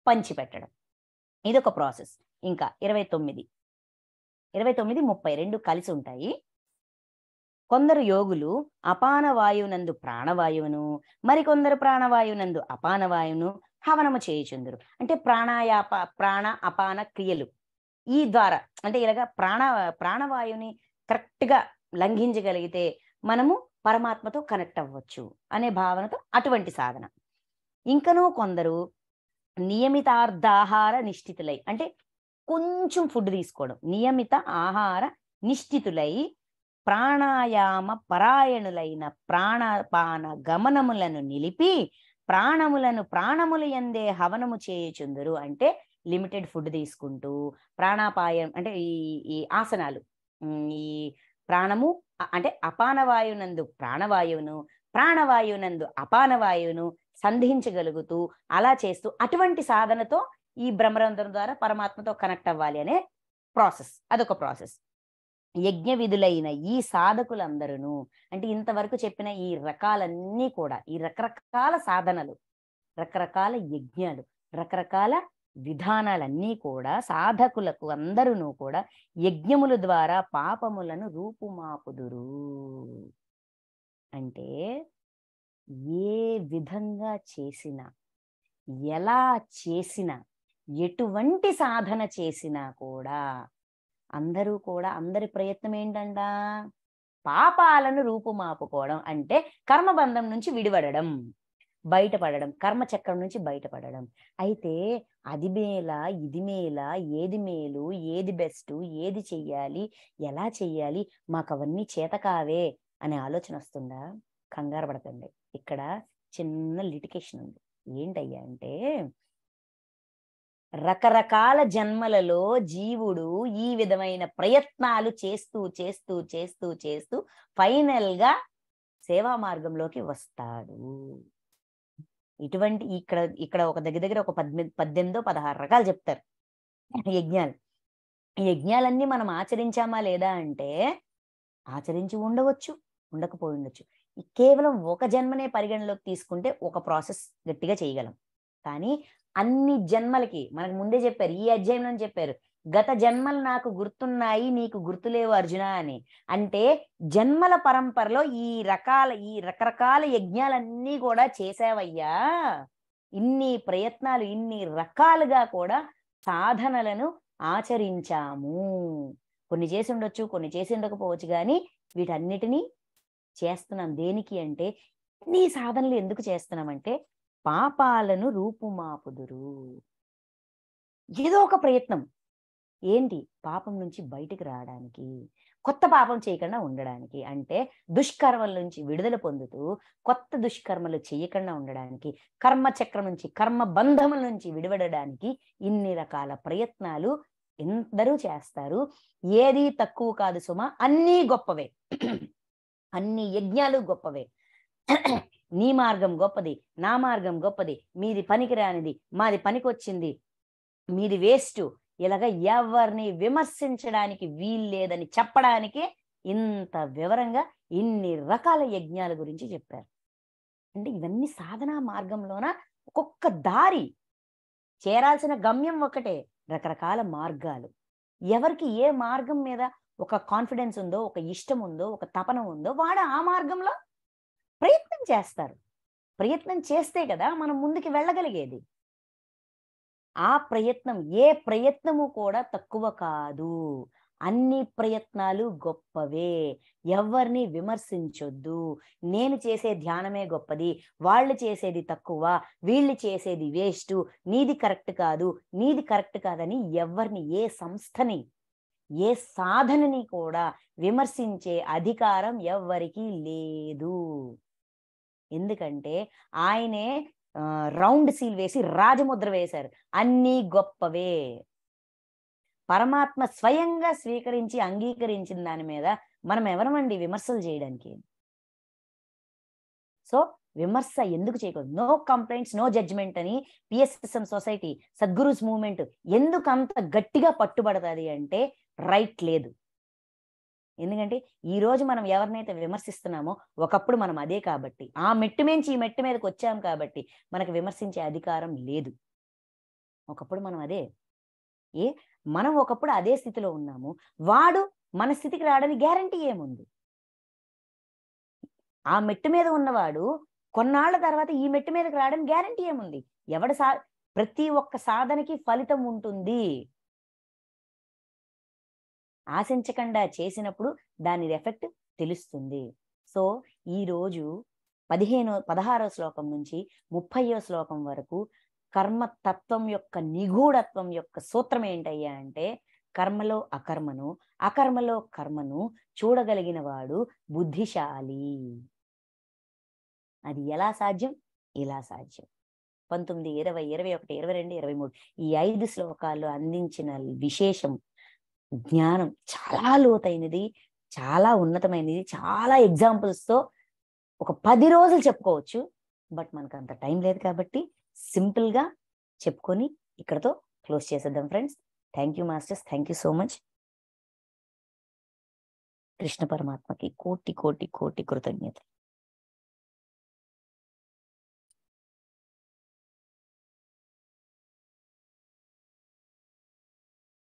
పంచిపెట్టడం. ఇదొక ప్రాసెస్. ఇంకా 29, 32 కలిసి ఉంటాయి. కొందరు యోగులు అపాన వాయువునందు ప్రాణవాయువును, మరికొందరు ప్రాణవాయువునందు అపానవాయువును హవనము చేయుచుందురు. అంటే ప్రాణ అపాన క్రియలు ఈ ద్వారా, అంటే ఇలాగా ప్రాణవాయువుని కరెక్ట్ గా లంఘించగలిగితే మనము పరమాత్మతో కనెక్ట్ అవ్వచ్చు అనే భావనతో అటువంటి సాధన. ఇంకనూ కొందరు నియమితార్థాహార నిష్ఠితులై, అంటే కొంచెం ఫుడ్ తీసుకోవడం, నియమిత ఆహార నిష్ఠితులై ప్రాణాయామ పరాయణులైన ప్రాణపాన గమనములను నిలిపి ప్రాణములు యందే హవనము చేయుచుందురు. అంటే లిమిటెడ్ ఫుడ్ తీసుకుంటూ ప్రాణాపాయం, అంటే ఈ ఆసనాలు, ఈ ప్రాణము అంటే అపానవాయునందు ప్రాణవాయువును, ప్రాణవాయునందు అపానవాయువును సంధించగలుగుతూ అలా చేస్తూ అటువంటి సాధనతో ఈ బ్రహ్మరంధ్రం ద్వారా పరమాత్మతో కనెక్ట్ అవ్వాలి అనే ప్రాసెస్. అదొక ప్రాసెస్. యజ్ఞ విధులైన ఈ సాధకులందరూ, అంటే ఇంతవరకు చెప్పిన ఈ రకాలన్నీ కూడా, ఈ రకరకాల సాధనలు, రకరకాల యజ్ఞాలు, రకరకాల విధానాలన్నీ కూడా సాధకులకు అందరూ కూడా యజ్ఞముల ద్వారా పాపములను రూపుమాపుదురు. అంటే ఏ విధంగా చేసినా, ఎలా చేసినా, ఎటువంటి సాధన చేసినా కూడా అందరి ప్రయత్నం ఏంటంట, పాపాలను రూపుమాపుకోవడం. అంటే కర్మబంధం నుంచి విడిపడడం, బయటపడడం, కర్మచక్రం నుంచి బయటపడడం. అయితే అది మేలా, ఇది మేలా, ఏది మేలు, ఏది బెస్ట్, ఏది చెయ్యాలి, ఎలా చెయ్యాలి, మాకు అవన్నీ చేత కావే అనే ఆలోచన వస్తుందా? కంగారు పడకండి, ఇక్కడ చిన్న లిటికేషన్ ఉంది. ఏంటయ్యా అంటే, రకరకాల జన్మలలో జీవుడు ఈ విధమైన ప్రయత్నాలు చేస్తూ చేస్తూ చేస్తూ చేస్తూ ఫైనల్ గా సేవా మార్గంలోకి వస్తాడు. ఇటువంటి ఇక్కడ ఇక్కడ ఒక దగ్గర ఒక 18-16 రకాలు చెప్తారు యజ్ఞాలు. ఈ యజ్ఞాలన్నీ మనం ఆచరించామా లేదా అంటే ఆచరించి ఉండవచ్చు, ఉండకపోయి ఉండొచ్చు. కేవలం ఒక జన్మనే పరిగణలోకి తీసుకుంటే ఒక ప్రాసెస్ గట్టిగా చేయగలం. కానీ అన్ని జన్మలకి మనకు ముందే చెప్పారు, ఈ అధ్యాయంలో చెప్పారు, గత జన్మలు నాకు గుర్తున్నాయి నీకు గుర్తులేవు అర్జున అని. అంటే జన్మల పరంపరలో ఈ రకరకాల యజ్ఞాలన్నీ కూడా చేసావయ్యా, ఇన్ని ప్రయత్నాలు ఇన్ని రకాలుగా కూడా సాధనలను ఆచరించాము. కొన్ని చేసి ఉండొచ్చు, కొన్ని చేసి ఉండకపోవచ్చు, కానీ వీటన్నిటినీ చేస్తున్నాం. దేనికి అంటే నీ సాధనలు ఎందుకు చేస్తున్నామంటే పాపాలను రూపుమాపుదురు. ఏదో ఒక ప్రయత్నం ఏంటి, పాపం నుంచి బయటికి రావడానికి, కొత్త పాపం చేయకుండా ఉండడానికి, అంటే దుష్కర్మల నుంచి విడుదల పొందుతూ కొత్త దుష్కర్మలు చేయకుండా ఉండడానికి, కర్మచక్రం నుంచి కర్మ బంధముల నుంచి విడిపడడానికి ఇన్ని రకాల ప్రయత్నాలు ఎందరూ చేస్తారు. ఏది తక్కువ కాదు సుమా, అన్నీ గొప్పవే. అన్ని యజ్ఞాలు గొప్పవే. నీ మార్గం గొప్పది, నా మార్గం గొప్పది, మీది పనికిరానిది, మాది పనికొచ్చింది, మీది వేస్ట్, ఇలాగ ఎవరిని విమర్శించడానికి వీల్లేదని చెప్పడానికే ఇంత వివరంగా ఇన్ని రకాల యజ్ఞాల గురించి చెప్పారు. అంటే ఇవన్నీ సాధనా మార్గంలోన ఒక్కొక్క దారి, చేరాల్సిన గమ్యం ఒకటే, రకరకాల మార్గాలు. ఎవరికి ఏ మార్గం మీద ఒక కాన్ఫిడెన్స్ ఉందో, ఒక ఇష్టం ఉందో, ఒక తపన ఉందో వాడు ఆ మార్గంలో ప్రయత్నం చేస్తారు. ప్రయత్నం చేస్తే కదా మనం ముందుకు వెళ్ళగలిగేది. ఆ ప్రయత్నం, ఏ ప్రయత్నము కూడా తక్కువ కాదు. అన్ని ప్రయత్నాలు గొప్పవే. ఎవరిని విమర్శించొద్దు. నేను చేసే ధ్యానమే గొప్పది, వాళ్ళు చేసేది తక్కువ, వీళ్ళు చేసేది వేస్ట్, నీది కరెక్ట్ కాదు, నీది కరెక్ట్ కాదని ఎవరిని, ఏ సంస్థని, ఏ సాధనని కూడా విమర్శించే అధికారం ఎవ్వరికీ లేదు. ఎందుకంటే ఆయనే రౌండ్ సీల్ వేసి రాజముద్ర వేశారు, అన్నీ గొప్పవే. పరమాత్మ స్వయంగా స్వీకరించి అంగీకరించిన దాని మీద మనం ఎవరమండి విమర్శలు చేయడానికి? సో విమర్శ ఎందుకు చేయకూడదు? నో కంప్లైంట్స్, నో జడ్జ్మెంట్ అని పిఎస్ఎస్ఎం సొసైటీ, సద్గురుస్ మూవ్మెంట్ ఎందుకు అంత గట్టిగా పట్టుబడుతుంది అంటే రైట్ లేదు. ఎందుకంటే ఈ రోజు మనం ఎవరినైతే విమర్శిస్తున్నామో ఒకప్పుడు మనం అదే కాబట్టి, ఆ మెట్టు మించి ఈ మెట్టు మీదకి వచ్చాం కాబట్టి మనకు విమర్శించే అధికారం లేదు. ఒకప్పుడు మనం అదే, మనం ఒకప్పుడు అదే స్థితిలో ఉన్నాము, వాడు మన స్థితికి రావడానికి గ్యారంటీ ఏముంది? ఆ మెట్టు మీద ఉన్నవాడు కొన్నాళ్ల తర్వాత ఈ మెట్టు మీదకి రావడానికి గ్యారంటీ ఏముంది? ప్రతి ఒక్క సాధనకి ఫలితం ఉంటుంది. ఆశించకుండా చేసినప్పుడు దాని ఎఫెక్ట్ తెలుస్తుంది. సో ఈ రోజు 16వ శ్లోకం నుంచి 30వ శ్లోకం వరకు కర్మతత్వం యొక్క నిగూఢత్వం యొక్క సూత్రం ఏంటయ్యా అంటే, కర్మలో అకర్మను, అకర్మలో కర్మను చూడగలిగిన వాడు బుద్ధిశాలి. అది ఎలా సాధ్యం? ఇలా సాధ్యం. 19, 20, 21, 22, 23 ఈ 5 శ్లోకాల్లో అందించిన విశేషం జ్ఞానం చాలా లోతైనది, చాలా ఉన్నతమైనది. చాలా ఎగ్జాంపుల్స్ తో ఒక 10 రోజులు చెప్పుకోవచ్చు. బట్ మనకు అంత టైం లేదు కాబట్టి సింపుల్ గా చెప్పుకొని ఇక్కడతో క్లోజ్ చేసేద్దాం friends. Thank you masters, thank you so much. Krishna పరమాత్మకి కోటి కోటి కోటి కృతజ్ఞతలు.